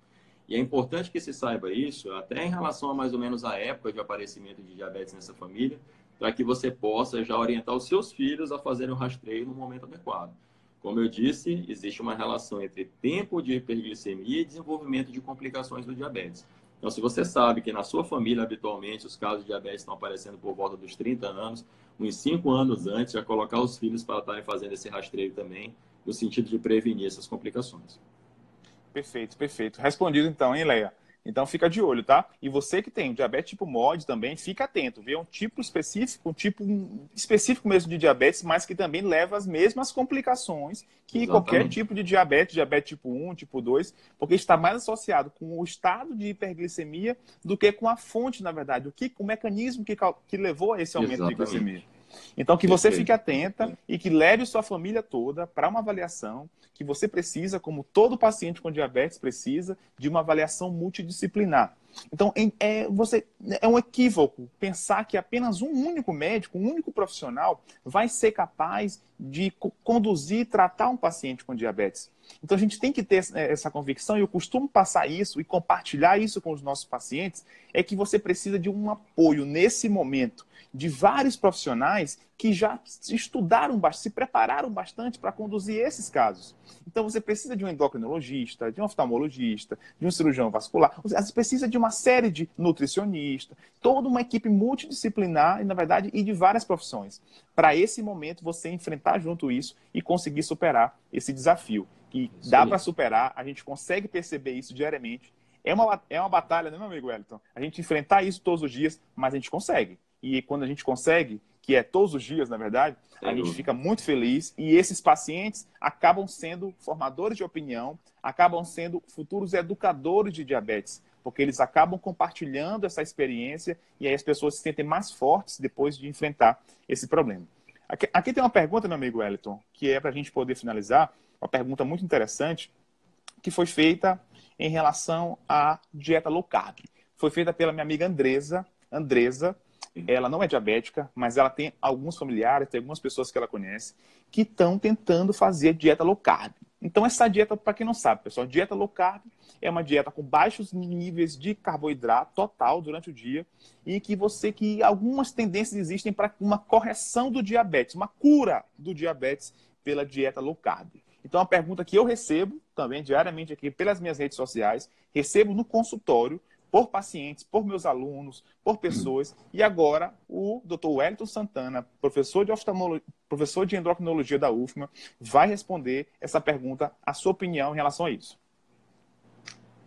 E é importante que se saiba isso, até em relação a mais ou menos a época de aparecimento de diabetes nessa família, para que você possa já orientar os seus filhos a fazerem o rastreio no momento adequado. Como eu disse, existe uma relação entre tempo de hiperglicemia e desenvolvimento de complicações do diabetes. Então, se você sabe que na sua família, habitualmente, os casos de diabetes estão aparecendo por volta dos 30 anos, uns 5 anos antes, já colocar os filhos para estarem fazendo esse rastreio também, no sentido de prevenir essas complicações. Perfeito, perfeito. Respondido então, hein, Leia? Então fica de olho, tá? E você que tem o diabetes tipo MOD também, fica atento. Vê um tipo específico mesmo de diabetes, mas que também leva às mesmas complicações que qualquer Exatamente. tipo de diabetes, diabetes tipo 1, tipo 2, porque está mais associado com o estado de hiperglicemia do que com a fonte, na verdade, o mecanismo que levou a esse aumento de glicemia. Exatamente. Então, que você fique Perfeito. atenta e que leve sua família toda para uma avaliação que você precisa, como todo paciente com diabetes precisa, de uma avaliação multidisciplinar. Então, você é um equívoco pensar que apenas um único médico, um único profissional vai ser capaz de conduzir e tratar um paciente com diabetes. Então a gente tem que ter essa convicção, e eu costumo passar isso e compartilhar isso com os nossos pacientes, é que você precisa de um apoio nesse momento de vários profissionais que já estudaram bastante, se prepararam bastante para conduzir esses casos. Então você precisa de um endocrinologista, de um oftalmologista, de um cirurgião vascular, você precisa de uma série de nutricionistas, toda uma equipe multidisciplinar, na verdade, e de várias profissões. Para esse momento você enfrentar junto isso e conseguir superar esse desafio. Que dá para superar, a gente consegue perceber isso diariamente. É uma batalha, né, meu amigo Wellington? A gente enfrentar isso todos os dias, mas a gente consegue. E quando a gente consegue, que é todos os dias, na verdade, a gente fica muito feliz. E esses pacientes acabam sendo formadores de opinião, acabam sendo futuros educadores de diabetes, porque eles acabam compartilhando essa experiência e aí as pessoas se sentem mais fortes depois de enfrentar esse problema. Aqui tem uma pergunta, meu amigo Wellington, que é para a gente poder finalizar, uma pergunta muito interessante, que foi feita em relação à dieta low carb. Foi feita pela minha amiga Andresa. Ela não é diabética, mas ela tem alguns familiares, tem algumas pessoas que ela conhece, que estão tentando fazer dieta low carb. Então, essa dieta, para quem não sabe, pessoal, dieta low carb é uma dieta com baixos níveis de carboidrato total durante o dia e que algumas tendências existem para uma correção do diabetes, uma cura do diabetes pela dieta low carb. Então, a pergunta que eu recebo também diariamente aqui pelas minhas redes sociais, recebo no consultório, por pacientes, por meus alunos, por pessoas. E agora o Dr. Wellington Santana, professor de endocrinologia da UFMA, vai responder essa pergunta, a sua opinião em relação a isso.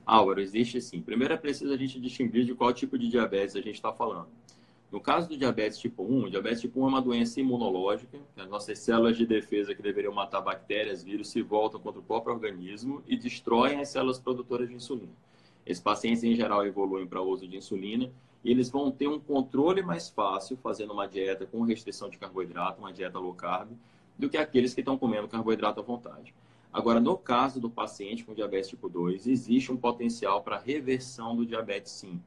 Álvaro, existe sim. Primeiro é preciso a gente distinguir de qual tipo de diabetes a gente está falando. No caso do diabetes tipo 1, o diabetes tipo 1 é uma doença imunológica, que as nossas células de defesa que deveriam matar bactérias, vírus, se voltam contra o próprio organismo e destroem as células produtoras de insulina. Esses pacientes, em geral, evoluem para o uso de insulina e eles vão ter um controle mais fácil fazendo uma dieta com restrição de carboidrato, uma dieta low carb, do que aqueles que estão comendo carboidrato à vontade. Agora, no caso do paciente com diabetes tipo 2, existe um potencial para reversão do diabetes, sim.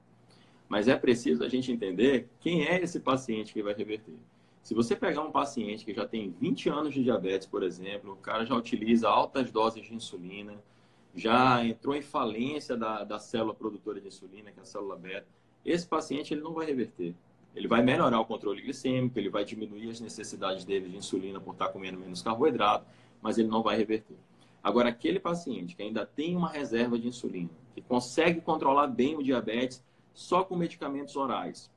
Mas é preciso a gente entender quem é esse paciente que vai reverter. Se você pegar um paciente que já tem 20 anos de diabetes, por exemplo, o cara já utiliza altas doses de insulina, já entrou em falência da célula produtora de insulina, que é a célula beta, esse paciente ele não vai reverter. Ele vai melhorar o controle glicêmico, ele vai diminuir as necessidades dele de insulina por estar comendo menos carboidrato, mas ele não vai reverter. Agora, aquele paciente que ainda tem uma reserva de insulina, que consegue controlar bem o diabetes só com medicamentos orais,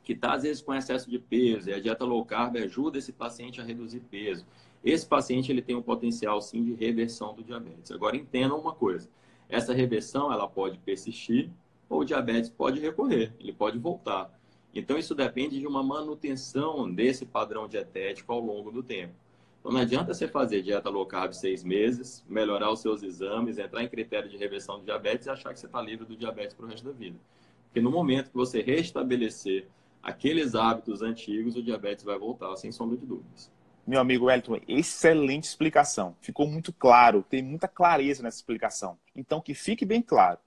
que está às vezes com excesso de peso, e a dieta low carb ajuda esse paciente a reduzir peso. Esse paciente ele tem um potencial sim de reversão do diabetes. Agora entendam uma coisa, essa reversão ela pode persistir ou o diabetes pode recorrer, ele pode voltar. Então isso depende de uma manutenção desse padrão dietético ao longo do tempo. Então não adianta você fazer dieta low carb 6 meses, melhorar os seus exames, entrar em critério de reversão do diabetes e achar que você está livre do diabetes para o resto da vida. Porque no momento que você restabelecer aqueles hábitos antigos, o diabetes vai voltar, sem sombra de dúvidas. Meu amigo Wellington, excelente explicação. Ficou muito claro, tem muita clareza nessa explicação. Então, que fique bem claro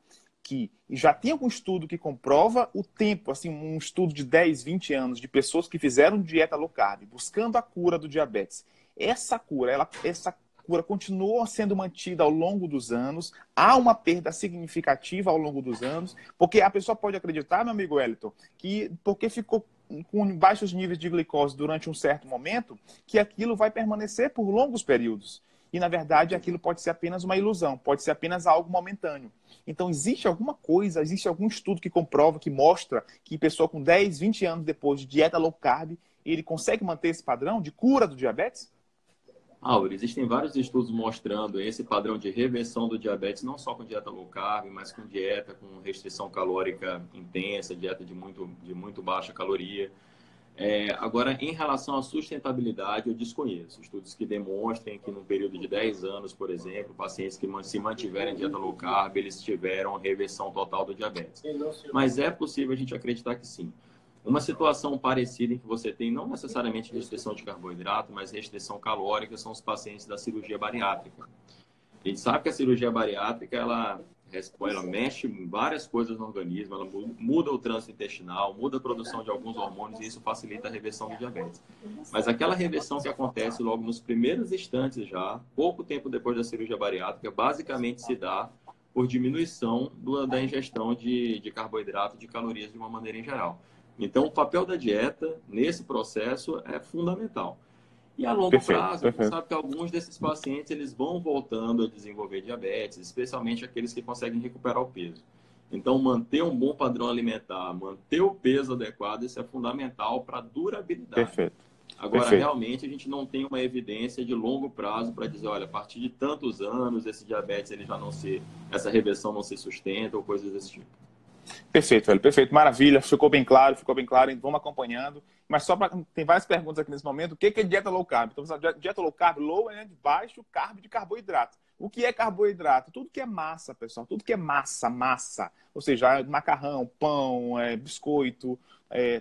que já tem algum estudo que comprova o tempo, assim, um estudo de 10, 20 anos de pessoas que fizeram dieta low carb, buscando a cura do diabetes. Essa cura continua sendo mantida ao longo dos anos, há uma perda significativa ao longo dos anos, porque a pessoa pode acreditar, meu amigo Wellington, que porque ficou com baixos níveis de glicose durante um certo momento, que aquilo vai permanecer por longos períodos. E, na verdade, aquilo pode ser apenas uma ilusão, pode ser apenas algo momentâneo. Então, existe alguma coisa, existe algum estudo que comprova, que mostra que pessoa com 10, 20 anos depois de dieta low carb, ele consegue manter esse padrão de cura do diabetes? Álvaro, existem vários estudos mostrando esse padrão de reversão do diabetes, não só com dieta low carb, mas com dieta com restrição calórica intensa, dieta de muito baixa caloria. Agora, em relação à sustentabilidade, eu desconheço. Estudos que demonstrem que no período de 10 anos, por exemplo, pacientes que se mantiverem em dieta low carb, eles tiveram reversão total do diabetes. Mas é possível a gente acreditar que sim. Uma situação parecida em que você tem não necessariamente restrição de carboidrato, mas restrição calórica são os pacientes da cirurgia bariátrica. A gente sabe que a cirurgia bariátrica ela mexe em várias coisas no organismo, ela muda o trânsito intestinal, muda a produção de alguns hormônios e isso facilita a reversão do diabetes. Mas aquela reversão que acontece logo nos primeiros instantes já, pouco tempo depois da cirurgia bariátrica, basicamente se dá por diminuição da ingestão de carboidrato e de calorias de uma maneira em geral. Então, o papel da dieta nesse processo é fundamental. E a longo prazo, a gente sabe que alguns desses pacientes eles vão voltando a desenvolver diabetes, especialmente aqueles que conseguem recuperar o peso. Então, manter um bom padrão alimentar, manter o peso adequado, isso é fundamental para a durabilidade. Perfeito. Agora, realmente, a gente não tem uma evidência de longo prazo para dizer, olha, a partir de tantos anos, esse diabetes, ele já não essa reversão não se sustenta ou coisas desse tipo. Perfeito, velho. Perfeito. Maravilha. Ficou bem claro. Vamos acompanhando. Mas tem várias perguntas aqui nesse momento. O que é dieta low carb? Então, dieta low carb, low é de baixo, carb de carboidrato. O que é carboidrato? Tudo que é massa, pessoal. Tudo que é massa. Ou seja, macarrão, pão, biscoito,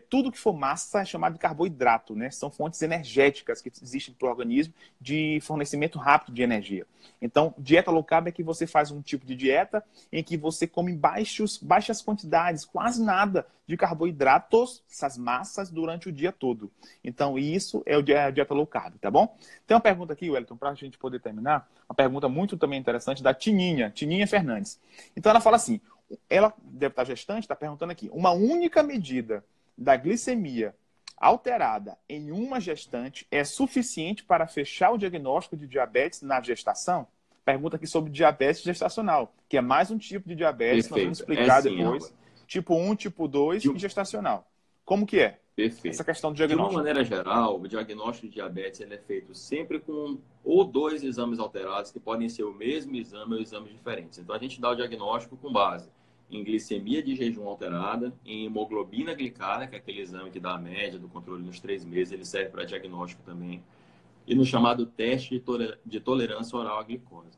tudo que for massa é chamado de carboidrato, né? São fontes energéticas que existem para o organismo de fornecimento rápido de energia. Então, dieta low carb é que você faz um tipo de dieta em que você come baixas quantidades, quase nada de carboidratos, essas massas, durante o dia todo. Então, isso é a dieta low carb, tá bom? Tem uma pergunta aqui, Wellington, para a gente poder terminar, uma pergunta muito também interessante da Tininha Fernandes. Então, ela fala assim, ela deve estar gestante, está perguntando aqui, uma única medida da glicemia alterada em uma gestante é suficiente para fechar o diagnóstico de diabetes na gestação? Pergunta aqui sobre diabetes gestacional, que é mais um tipo de diabetes, nós vamos explicar depois. Tipo 1, tipo 2 e gestacional. Como que é? Perfeito. Essa questão do diagnóstico. De uma maneira geral, o diagnóstico de diabetes ele é feito sempre com ou 2 exames alterados, que podem ser o mesmo exame ou exames diferentes. Então, a gente dá o diagnóstico com base em glicemia de jejum alterada, em hemoglobina glicada, que é aquele exame que dá a média do controle nos 3 meses, ele serve para diagnóstico também, e no chamado teste de tolerância oral à glicose.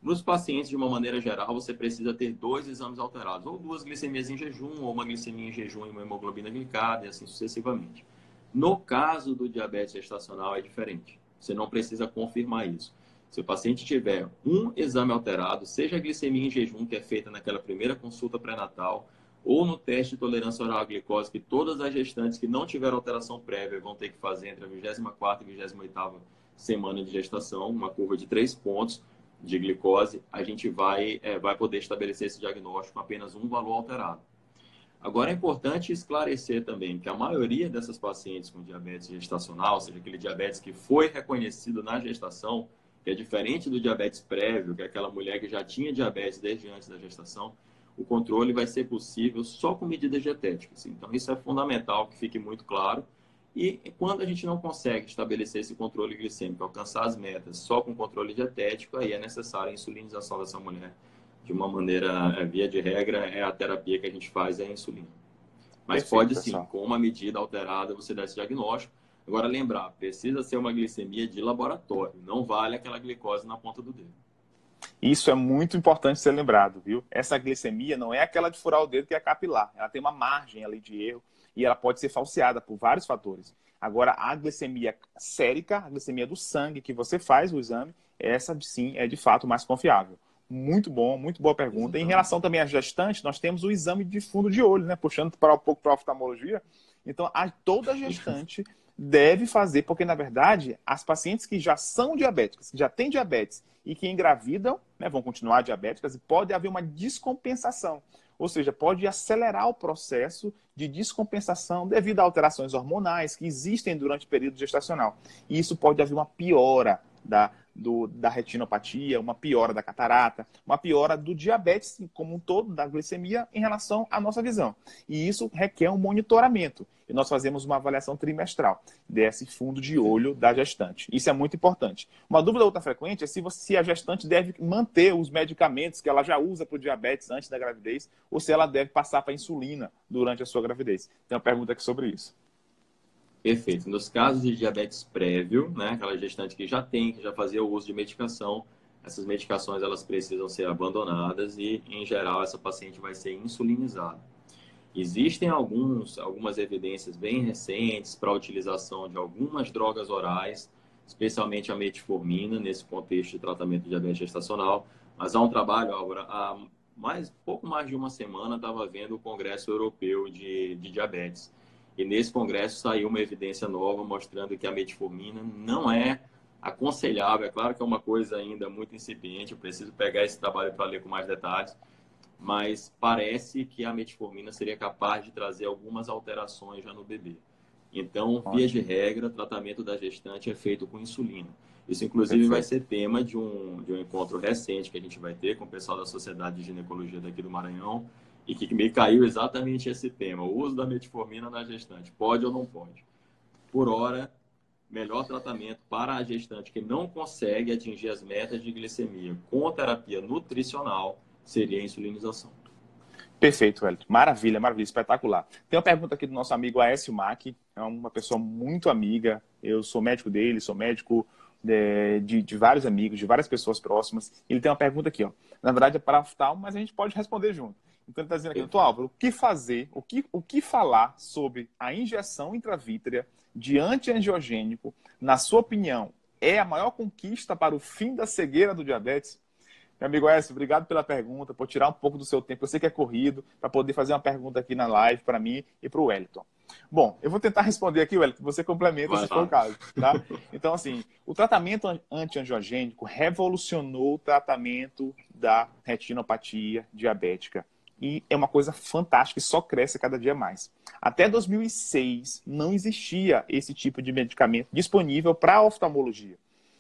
Nos pacientes, de uma maneira geral, você precisa ter 2 exames alterados, ou 2 glicemias em jejum, ou uma glicemia em jejum e uma hemoglobina glicada, e assim sucessivamente. No caso do diabetes gestacional, é diferente. Você não precisa confirmar isso. Se o paciente tiver um exame alterado, seja a glicemia em jejum, que é feita naquela primeira consulta pré-natal, ou no teste de tolerância oral à glicose, que todas as gestantes que não tiveram alteração prévia vão ter que fazer entre a 24ª e 28ª semana de gestação, uma curva de 3 pontos de glicose, a gente vai poder estabelecer esse diagnóstico com apenas um valor alterado. Agora, é importante esclarecer também que a maioria dessas pacientes com diabetes gestacional, ou seja, aquele diabetes que foi reconhecido na gestação, que é diferente do diabetes prévio, que é aquela mulher que já tinha diabetes desde antes da gestação, o controle vai ser possível só com medidas dietéticas. Então, isso é fundamental que fique muito claro. E quando a gente não consegue estabelecer esse controle glicêmico, alcançar as metas só com controle dietético, aí é necessária a insulinização dessa mulher. De uma maneira, via de regra, é a terapia que a gente faz, é a insulina. Mas Perfeito, pode pessoal. sim, com uma medida alterada, você dar esse diagnóstico. Agora, lembrar, precisa ser uma glicemia de laboratório. Não vale aquela glicose na ponta do dedo. Isso é muito importante ser lembrado, viu? Essa glicemia não é aquela de furar o dedo que é capilar. Ela tem uma margem ali de erro e ela pode ser falseada por vários fatores. Agora, a glicemia sérica, a glicemia do sangue que você faz o exame, essa sim é de fato mais confiável. Muito bom, muito boa pergunta. Em relação também à gestante, nós temos o exame de fundo de olho, né? Puxando um pouco para a oftalmologia. Então, toda gestante deve fazer, porque na verdade, as pacientes que já são diabéticas, que já têm diabetes e que engravidam, né, vão continuar diabéticas e pode haver uma descompensação. Ou seja, pode acelerar o processo de descompensação devido a alterações hormonais que existem durante o período gestacional. E isso pode haver uma piora da retinopatia, uma piora da catarata, uma piora do diabetes como um todo, da glicemia, em relação à nossa visão. E isso requer um monitoramento. E nós fazemos uma avaliação trimestral desse fundo de olho da gestante. Isso é muito importante. Uma dúvida outra frequente é se a gestante deve manter os medicamentos que ela já usa para o diabetes antes da gravidez ou se ela deve passar para a insulina durante a sua gravidez. Tem uma pergunta aqui sobre isso. Perfeito. Nos casos de diabetes prévio, né, aquela gestante que já fazia o uso de medicação, essas medicações elas precisam ser abandonadas e, em geral, essa paciente vai ser insulinizada. Existem algumas evidências bem recentes para a utilização de algumas drogas orais, especialmente a metformina, nesse contexto de tratamento de diabetes gestacional, Mas há um trabalho, Álvaro, há pouco mais de uma semana estava vendo o Congresso Europeu de Diabetes. E nesse congresso saiu uma evidência nova mostrando que a metformina não é aconselhável. É claro que é uma coisa ainda muito incipiente, eu preciso pegar esse trabalho para ler com mais detalhes, mas parece que a metformina seria capaz de trazer algumas alterações já no bebê. Então, via de Ótimo, regra, o tratamento da gestante é feito com insulina. Isso, inclusive, vai perfeito. ser tema de um encontro recente que a gente vai ter com o pessoal da Sociedade de Ginecologia daqui do Maranhão, e que me caiu exatamente esse tema, o uso da metformina na gestante. Pode ou não pode? Por hora, melhor tratamento para a gestante que não consegue atingir as metas de glicemia com terapia nutricional seria a insulinização. Perfeito, Wellington. Maravilha, maravilha, espetacular. Tem uma pergunta aqui do nosso amigo Aécio Mack, é uma pessoa muito amiga. Eu sou médico dele, sou médico de vários amigos, de várias pessoas próximas. Ele tem uma pergunta aqui, ó. Na verdade é para oftalmo, mas a gente pode responder junto. Então ele está dizendo aqui, doutor Álvaro, o que fazer, o que falar sobre a injeção intravítrea de antiangiogênico, na sua opinião, é a maior conquista para o fim da cegueira do diabetes? Meu amigo Écio, obrigado pela pergunta, por tirar um pouco do seu tempo. Eu sei que é corrido, para poder fazer uma pergunta aqui na live para mim e para o Wellington. Bom, eu vou tentar responder aqui, Wellington, você complementa Vai se for o lá. caso, tá? Então, assim, o tratamento antiangiogênico revolucionou o tratamento da retinopatia diabética. E é uma coisa fantástica e só cresce cada dia mais. Até 2006, não existia esse tipo de medicamento disponível para oftalmologia.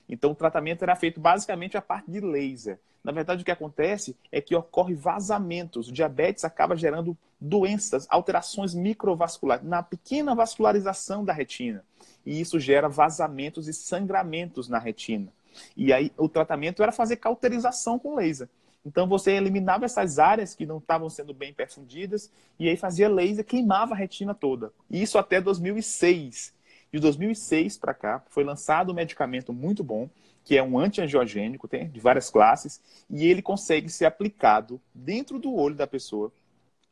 Então, o tratamento era feito basicamente a parte de laser. Na verdade, o que acontece é que ocorre vazamentos. O diabetes acaba gerando doenças, alterações microvasculares, na pequena vascularização da retina. E isso gera vazamentos e sangramentos na retina. E aí, o tratamento era fazer cauterização com laser. Então, você eliminava essas áreas que não estavam sendo bem perfundidas e aí fazia laser, queimava a retina toda. Isso até 2006. De 2006 para cá, foi lançado um medicamento muito bom, que é um antiangiogênico, tem de várias classes, e ele consegue ser aplicado dentro do olho da pessoa,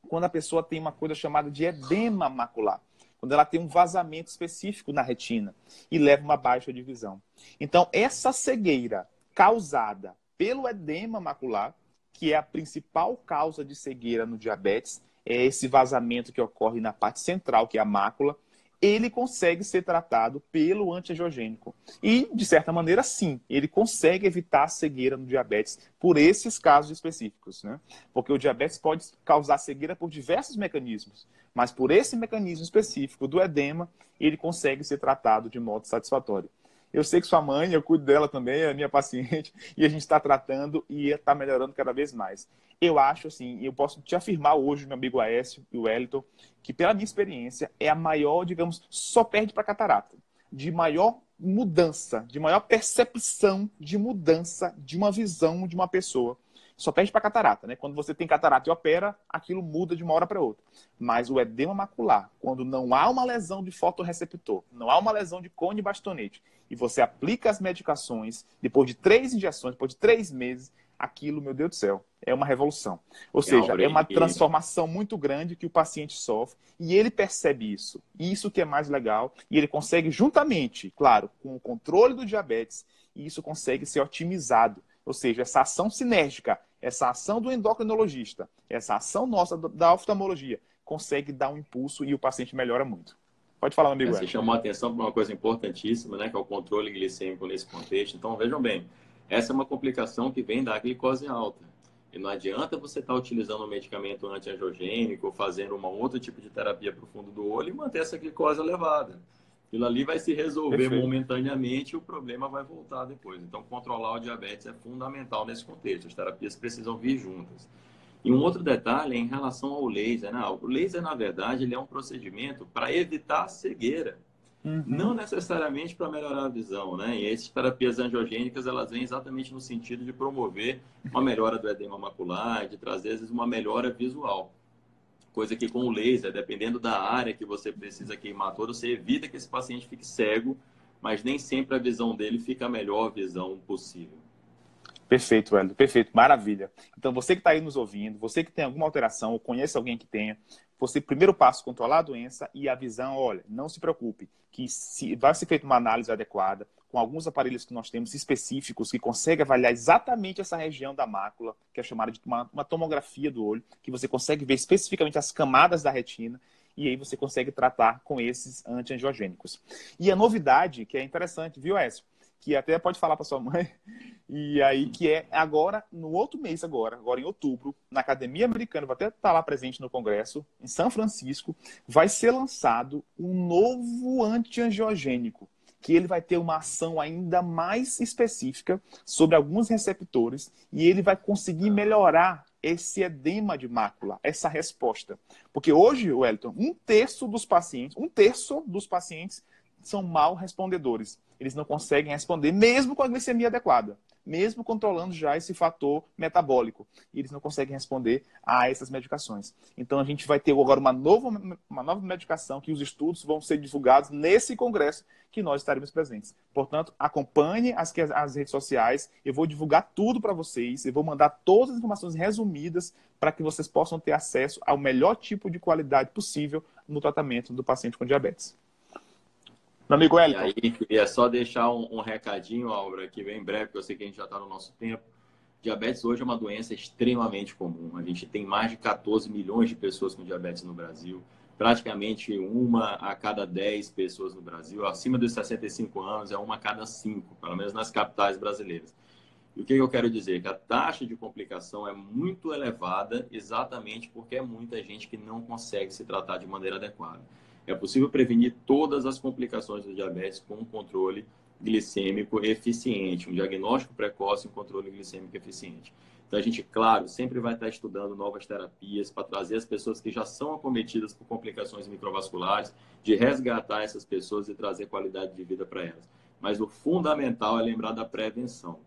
quando a pessoa tem uma coisa chamada de edema macular, quando ela tem um vazamento específico na retina e leva uma baixa de visão. Então, essa cegueira causada pelo edema macular, que é a principal causa de cegueira no diabetes, é esse vazamento que ocorre na parte central, que é a mácula, ele consegue ser tratado pelo antiangiogênico. E, de certa maneira, sim, ele consegue evitar a cegueira no diabetes por esses casos específicos, né? Porque o diabetes pode causar cegueira por diversos mecanismos, mas por esse mecanismo específico do edema, ele consegue ser tratado de modo satisfatório. Eu sei que sua mãe, eu cuido dela também, é minha paciente, e a gente está tratando e está melhorando cada vez mais. Eu acho, assim, eu posso te afirmar hoje, meu amigo Aécio e o Wellington, que pela minha experiência é a maior, digamos, só perde para catarata, de maior mudança, de maior percepção de mudança de uma visão de uma pessoa. Só perde para catarata, né? Quando você tem catarata e opera, aquilo muda de uma hora para outra. Mas o edema macular, quando não há uma lesão de fotorreceptor, não há uma lesão de cone bastonete, e você aplica as medicações, depois de 3 injeções, depois de 3 meses, aquilo, meu Deus do céu, é uma revolução. Ou seja, Álvaro, é uma transformação muito grande que o paciente sofre e ele percebe isso. Isso que é mais legal. E ele consegue, juntamente, claro, com o controle do diabetes, e isso consegue ser otimizado. Ou seja, essa ação sinérgica, essa ação do endocrinologista, essa ação nossa da oftalmologia, consegue dar um impulso e o paciente melhora muito. Pode falar, meu amigo você Hélio. chamou a atenção para uma coisa importantíssima, né, que é o controle glicêmico nesse contexto. Então, vejam bem, essa é uma complicação que vem da glicose alta. E não adianta você estar utilizando um medicamento antiangiogênico ou fazendo um outro tipo de terapia para o fundo do olho e manter essa glicose elevada. Aquilo ali vai se resolver Perfeito. momentaneamente e o problema vai voltar depois. Então, controlar o diabetes é fundamental nesse contexto. As terapias precisam vir juntas. E um outro detalhe é em relação ao laser, né? O laser, na verdade, ele é um procedimento para evitar a cegueira, não Uhum. necessariamente para melhorar a visão, né? E essas terapias angiogênicas, elas vêm exatamente no sentido de promover uma melhora do edema macular, de trazer, às vezes, uma melhora visual. Coisa que com o laser, dependendo da área que você precisa queimar toda, você evita que esse paciente fique cego, mas nem sempre a visão dele fica a melhor visão possível. Perfeito, Hélio. Perfeito. Maravilha. Então, você que está aí nos ouvindo, você que tem alguma alteração ou conhece alguém que tenha, você, primeiro passo, controlar a doença e a visão, olha, não se preocupe, que se vai ser feita uma análise adequada, com alguns aparelhos que nós temos específicos que conseguem avaliar exatamente essa região da mácula, que é chamada de uma tomografia do olho, que você consegue ver especificamente as camadas da retina, e aí você consegue tratar com esses antiangiogênicos. E a novidade, que é interessante, viu, Écio? Que até pode falar para sua mãe, e aí que é agora, no outro mês agora em outubro, na Academia Americana, vou até estar lá presente no congresso, em São Francisco, vai ser lançado um novo antiangiogênico, que ele vai ter uma ação ainda mais específica sobre alguns receptores e ele vai conseguir melhorar esse edema de mácula, essa resposta. Porque hoje, Wellington, um terço dos pacientes são mal respondedores. Eles não conseguem responder, mesmo com a glicemia adequada, mesmo controlando já esse fator metabólico. Eles não conseguem responder a essas medicações. Então, a gente vai ter agora uma nova medicação que os estudos vão ser divulgados nesse congresso que nós estaremos presentes. Portanto, acompanhe as redes sociais, eu vou divulgar tudo para vocês, eu vou mandar todas as informações resumidas para que vocês possam ter acesso ao melhor tipo de qualidade possível no tratamento do paciente com diabetes. Meu amigo E Wellington. aí, queria só deixar um recadinho, Álvaro, aqui bem breve, porque eu sei que a gente já está no nosso tempo. Diabetes hoje é uma doença extremamente comum. A gente tem mais de 14 milhões de pessoas com diabetes no Brasil. Praticamente 1 a cada 10 pessoas no Brasil. Acima dos 65 anos é 1 a cada 5, pelo menos nas capitais brasileiras. E o que eu quero dizer? Que a taxa de complicação é muito elevada exatamente porque é muita gente que não consegue se tratar de maneira adequada. É possível prevenir todas as complicações do diabetes com um controle glicêmico eficiente, um diagnóstico precoce e um controle glicêmico eficiente. Então, a gente, claro, sempre vai estar estudando novas terapias para trazer as pessoas que já são acometidas por complicações microvasculares, de resgatar essas pessoas e trazer qualidade de vida para elas. Mas o fundamental é lembrar da prevenção.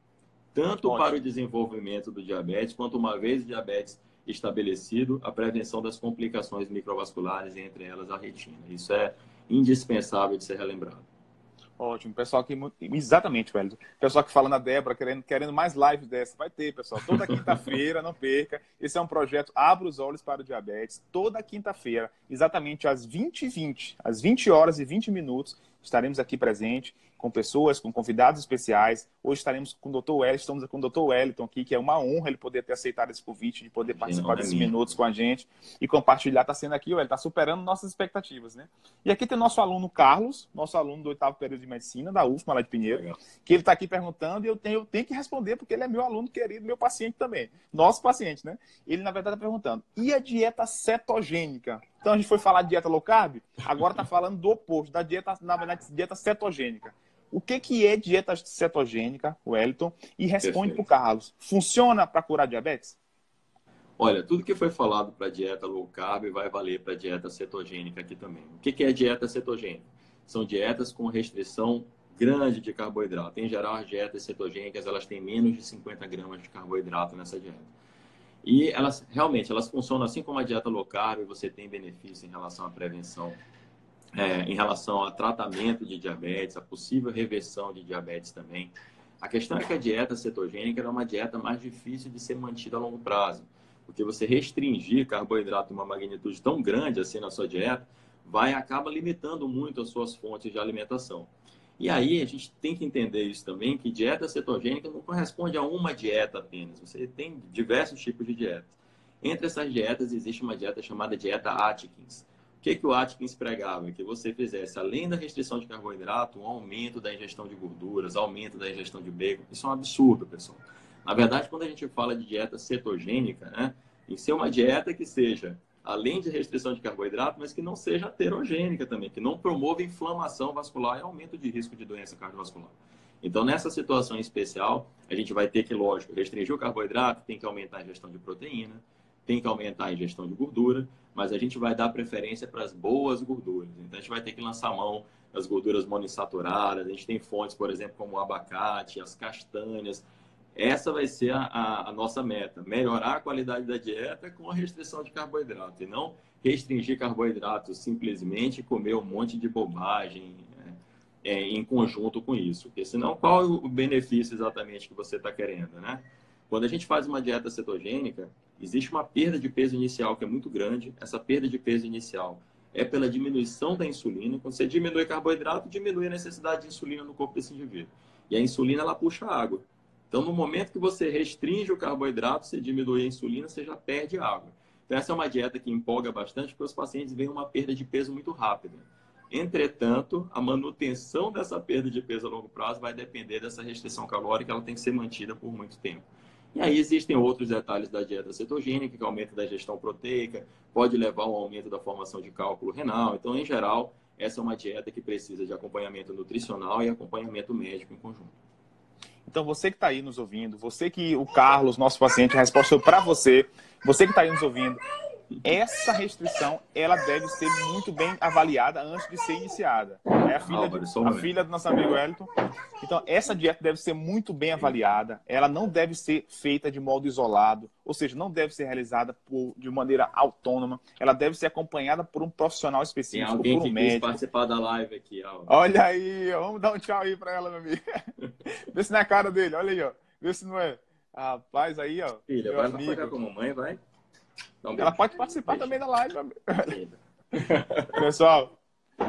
Tanto para o desenvolvimento do diabetes, quanto uma vez o diabetes estabelecido, a prevenção das complicações microvasculares, entre elas a retina. Isso é indispensável de ser relembrado. Ótimo. Pessoal aqui, exatamente, velho. Pessoal que fala na Débora, querendo mais lives dessa. Vai ter, pessoal. Toda quinta-feira, não perca. Esse é um projeto Abra os Olhos para o Diabetes. Toda quinta-feira, exatamente às 20h20, às 20h20, estaremos aqui presentes com pessoas, com convidados especiais. Hoje estaremos com o Dr. Wellington, estamos com o Dr. Wellington aqui, que é uma honra ele poder ter aceitado esse convite, de poder participar desses minutos com a gente e compartilhar. Está sendo aqui, ele está superando nossas expectativas, né? E aqui tem nosso aluno Carlos, nosso aluno do 8º período de medicina, da UFMA, lá de Pinheiro, legal, que ele está aqui perguntando e eu tenho que responder, porque ele é meu aluno querido, meu paciente também. Nosso paciente, né? Ele, na verdade, está perguntando, e a dieta cetogênica? Então, a gente foi falar de dieta low carb, agora está falando do oposto, da dieta, na verdade, dieta cetogênica. O que é dieta cetogênica, Wellington? E responde para o Carlos. Funciona para curar diabetes? Olha, tudo que foi falado para dieta low carb vai valer para dieta cetogênica aqui também. O que é dieta cetogênica? São dietas com restrição grande de carboidrato. Em geral, as dietas cetogênicas elas têm menos de 50 gramas de carboidrato nessa dieta. E elas realmente funcionam assim como a dieta low carb, você tem benefício em relação à prevenção, em relação ao tratamento de diabetes, a possível reversão de diabetes também. A questão é que a dieta cetogênica é uma dieta mais difícil de ser mantida a longo prazo, porque você restringir carboidrato em uma magnitude tão grande assim na sua dieta, acaba limitando muito as suas fontes de alimentação. E aí a gente tem que entender isso também, que dieta cetogênica não corresponde a uma dieta apenas, você tem diversos tipos de dietas. Entre essas dietas existe uma dieta chamada dieta Atkins. O que o Atkins pregava? Que você fizesse, além da restrição de carboidrato, um aumento da ingestão de gorduras, aumento da ingestão de bacon. Isso é um absurdo, pessoal. Na verdade, quando a gente fala de dieta cetogênica, né, tem que ser uma dieta que seja, além de restrição de carboidrato, mas que não seja aterogênica também, que não promova inflamação vascular e aumento de risco de doença cardiovascular. Então, nessa situação especial, a gente vai ter que, lógico, restringir o carboidrato, tem que aumentar a ingestão de proteína, tem que aumentar a ingestão de gordura, mas a gente vai dar preferência para as boas gorduras. Então, a gente vai ter que lançar mão das gorduras monoinsaturadas. A gente tem fontes, por exemplo, como o abacate, as castanhas. Essa vai ser a nossa meta, melhorar a qualidade da dieta com a restrição de carboidrato, e não restringir carboidrato simplesmente comer um monte de bobagem, em conjunto com isso. Porque senão, qual é o benefício exatamente que você está querendo, né? Quando a gente faz uma dieta cetogênica, existe uma perda de peso inicial que é muito grande. Essa perda de peso inicial é pela diminuição da insulina. Quando você diminui carboidrato, diminui a necessidade de insulina no corpo desse indivíduo. E a insulina, ela puxa água. Então, no momento que você restringe o carboidrato, você diminui a insulina, você já perde água. Então, essa é uma dieta que empolga bastante, porque os pacientes veem uma perda de peso muito rápida. Entretanto, a manutenção dessa perda de peso a longo prazo vai depender dessa restrição calórica, ela tem que ser mantida por muito tempo. E aí existem outros detalhes da dieta cetogênica, que aumenta da ingestão proteica, pode levar a um aumento da formação de cálculo renal. Então, em geral, essa é uma dieta que precisa de acompanhamento nutricional e acompanhamento médico em conjunto. Então, você que está aí nos ouvindo, você que o Carlos, nosso paciente, a resposta foi para você, você que está aí nos ouvindo, essa restrição ela deve ser muito bem avaliada antes de ser iniciada. É a filha do nosso amigo Wellington. Então, essa dieta deve ser muito bem avaliada. Ela não deve ser feita de modo isolado, ou seja, não deve ser realizada de maneira autônoma. Ela deve ser acompanhada por um profissional específico, por um médico. Tem alguém que quis participar da live aqui. Álvaro. Olha aí, vamos dar um tchau aí para ela, meu amigo. Vê se não é a cara dele, olha aí, ó. Vê se não é. Rapaz, aí, ó. Filha, vai pagar com a mamãe, vai? Ela pode participar também da live. Pessoal,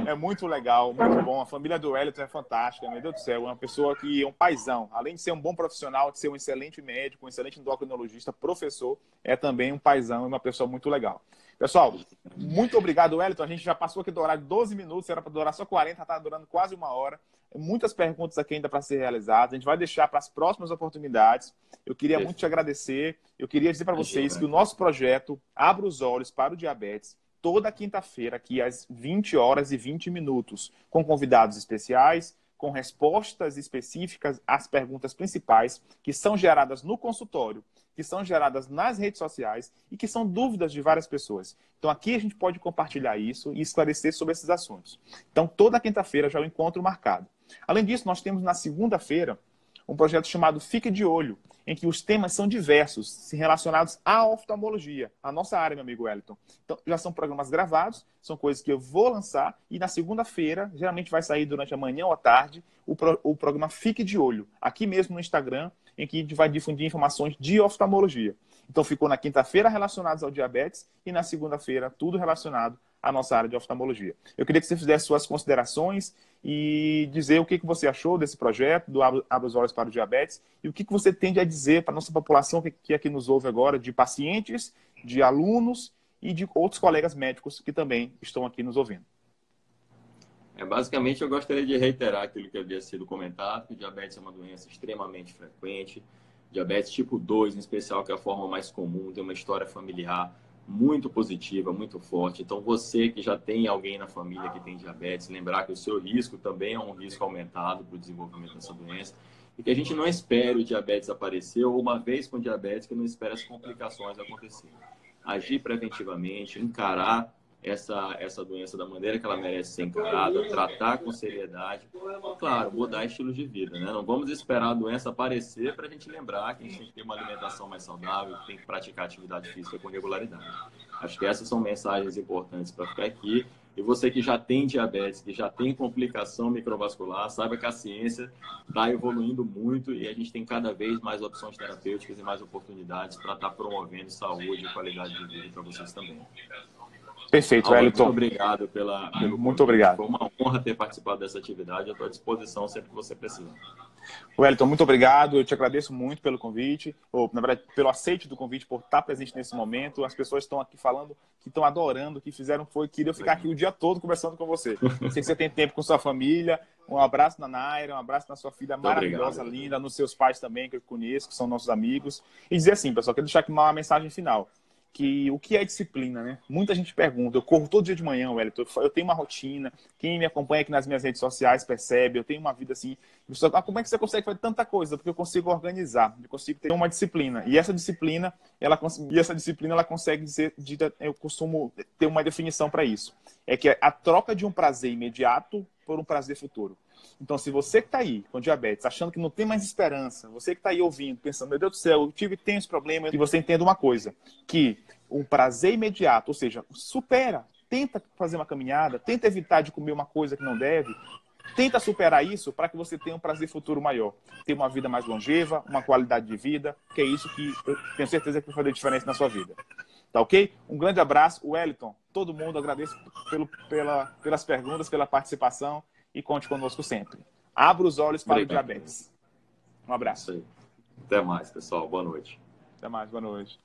é muito legal, muito bom. A família do Wellington é fantástica, meu Deus do céu. É uma pessoa que é um paizão. Além de ser um bom profissional, de ser um excelente médico, um excelente endocrinologista, professor, é também um paizão e uma pessoa muito legal. Pessoal, muito obrigado, Wellington. A gente já passou aqui do horário de 12 minutos, era para durar só 40, está durando quase uma hora. Muitas perguntas aqui ainda para ser realizadas. A gente vai deixar para as próximas oportunidades. Eu queria muito te agradecer. Eu queria dizer para vocês que o nosso projeto Abra os Olhos para o Diabetes, toda quinta-feira, aqui às 20 horas e 20 minutos, com convidados especiais, com respostas específicas às perguntas principais que são geradas no consultório, que são geradas nas redes sociais e que são dúvidas de várias pessoas. Então aqui a gente pode compartilhar isso e esclarecer sobre esses assuntos. Então toda quinta-feira já é o encontro marcado. Além disso, nós temos na segunda-feira um projeto chamado Fique de Olho, em que os temas são diversos, relacionados à oftalmologia, a nossa área, meu amigo Wellington. Então, já são programas gravados, são coisas que eu vou lançar, e na segunda-feira, geralmente vai sair durante a manhã ou à tarde, o programa Fique de Olho, aqui mesmo no Instagram, em que a gente vai difundir informações de oftalmologia. Então, ficou na quinta-feira relacionados ao diabetes, e na segunda-feira, tudo relacionado à nossa área de oftalmologia. Eu queria que você fizesse suas considerações e dizer o que você achou desse projeto, do Abra os Olhos para o Diabetes, e o que você tende a dizer para a nossa população que aqui nos ouve agora, de pacientes, de alunos e de outros colegas médicos que também estão aqui nos ouvindo. Basicamente, eu gostaria de reiterar aquilo que havia sido comentado, que o diabetes é uma doença extremamente frequente, diabetes tipo 2, em especial, que é a forma mais comum, tem uma história familiar muito positiva, muito forte. Então, você que já tem alguém na família que tem diabetes, lembrar que o seu risco também é um risco aumentado para o desenvolvimento dessa doença e que a gente não espere o diabetes aparecer ou, uma vez com diabetes, que não espere as complicações acontecerem. Agir preventivamente, encarar essa doença da maneira que ela merece ser encarada, tratar com seriedade, claro, mudar estilos de vida, né? Não vamos esperar a doença aparecer para a gente lembrar que a gente tem que ter uma alimentação mais saudável, que tem que praticar atividade física com regularidade. Acho que essas são mensagens importantes para ficar aqui. E você que já tem diabetes, que já tem complicação microvascular, saiba que a ciência está evoluindo muito e a gente tem cada vez mais opções terapêuticas e mais oportunidades para estar promovendo saúde e qualidade de vida para vocês também. Perfeito, Wellington. Muito obrigado pelo Muito convite. obrigado. Foi uma honra ter participado dessa atividade. Eu estou à disposição sempre que você precisar. Wellington, muito obrigado. Eu te agradeço muito pelo convite, ou, na verdade, pelo aceite do convite, por estar presente nesse momento. As pessoas estão aqui falando que estão adorando, que fizeram queriam ficar aqui o dia todo conversando com você. Sei que você tem tempo com sua família. Um abraço na Naira, um abraço na sua filha maravilhosa, linda, nos seus pais também, que eu conheço, que são nossos amigos. E dizer assim, pessoal, quero deixar aqui uma mensagem final. Que o que é disciplina, né? Muita gente pergunta, eu corro todo dia de manhã, Wellington, eu tenho uma rotina, quem me acompanha aqui nas minhas redes sociais percebe, eu tenho uma vida assim, como é que você consegue fazer tanta coisa? Porque eu consigo organizar, eu consigo ter uma disciplina, e essa disciplina, ela consegue ser dita, eu costumo ter uma definição para isso, é que é a troca de um prazer imediato por um prazer futuro. Então, se você que está aí com diabetes, achando que não tem mais esperança, você que está aí ouvindo, pensando, meu Deus do céu, eu tenho esse problema, e você entenda uma coisa, que um prazer imediato, ou seja, supera, tenta fazer uma caminhada, tenta evitar de comer uma coisa que não deve, Tenta superar isso para que você tenha um prazer futuro maior. Ter uma vida mais longeva, uma qualidade de vida, que é isso que eu tenho certeza que vai fazer diferença na sua vida. Tá ok? Um grande abraço. Wellington, todo mundo, agradeço pelas perguntas, pela participação e conte conosco sempre. Abra os olhos para o diabetes. Um abraço. Até mais, pessoal. Boa noite. Até mais, boa noite.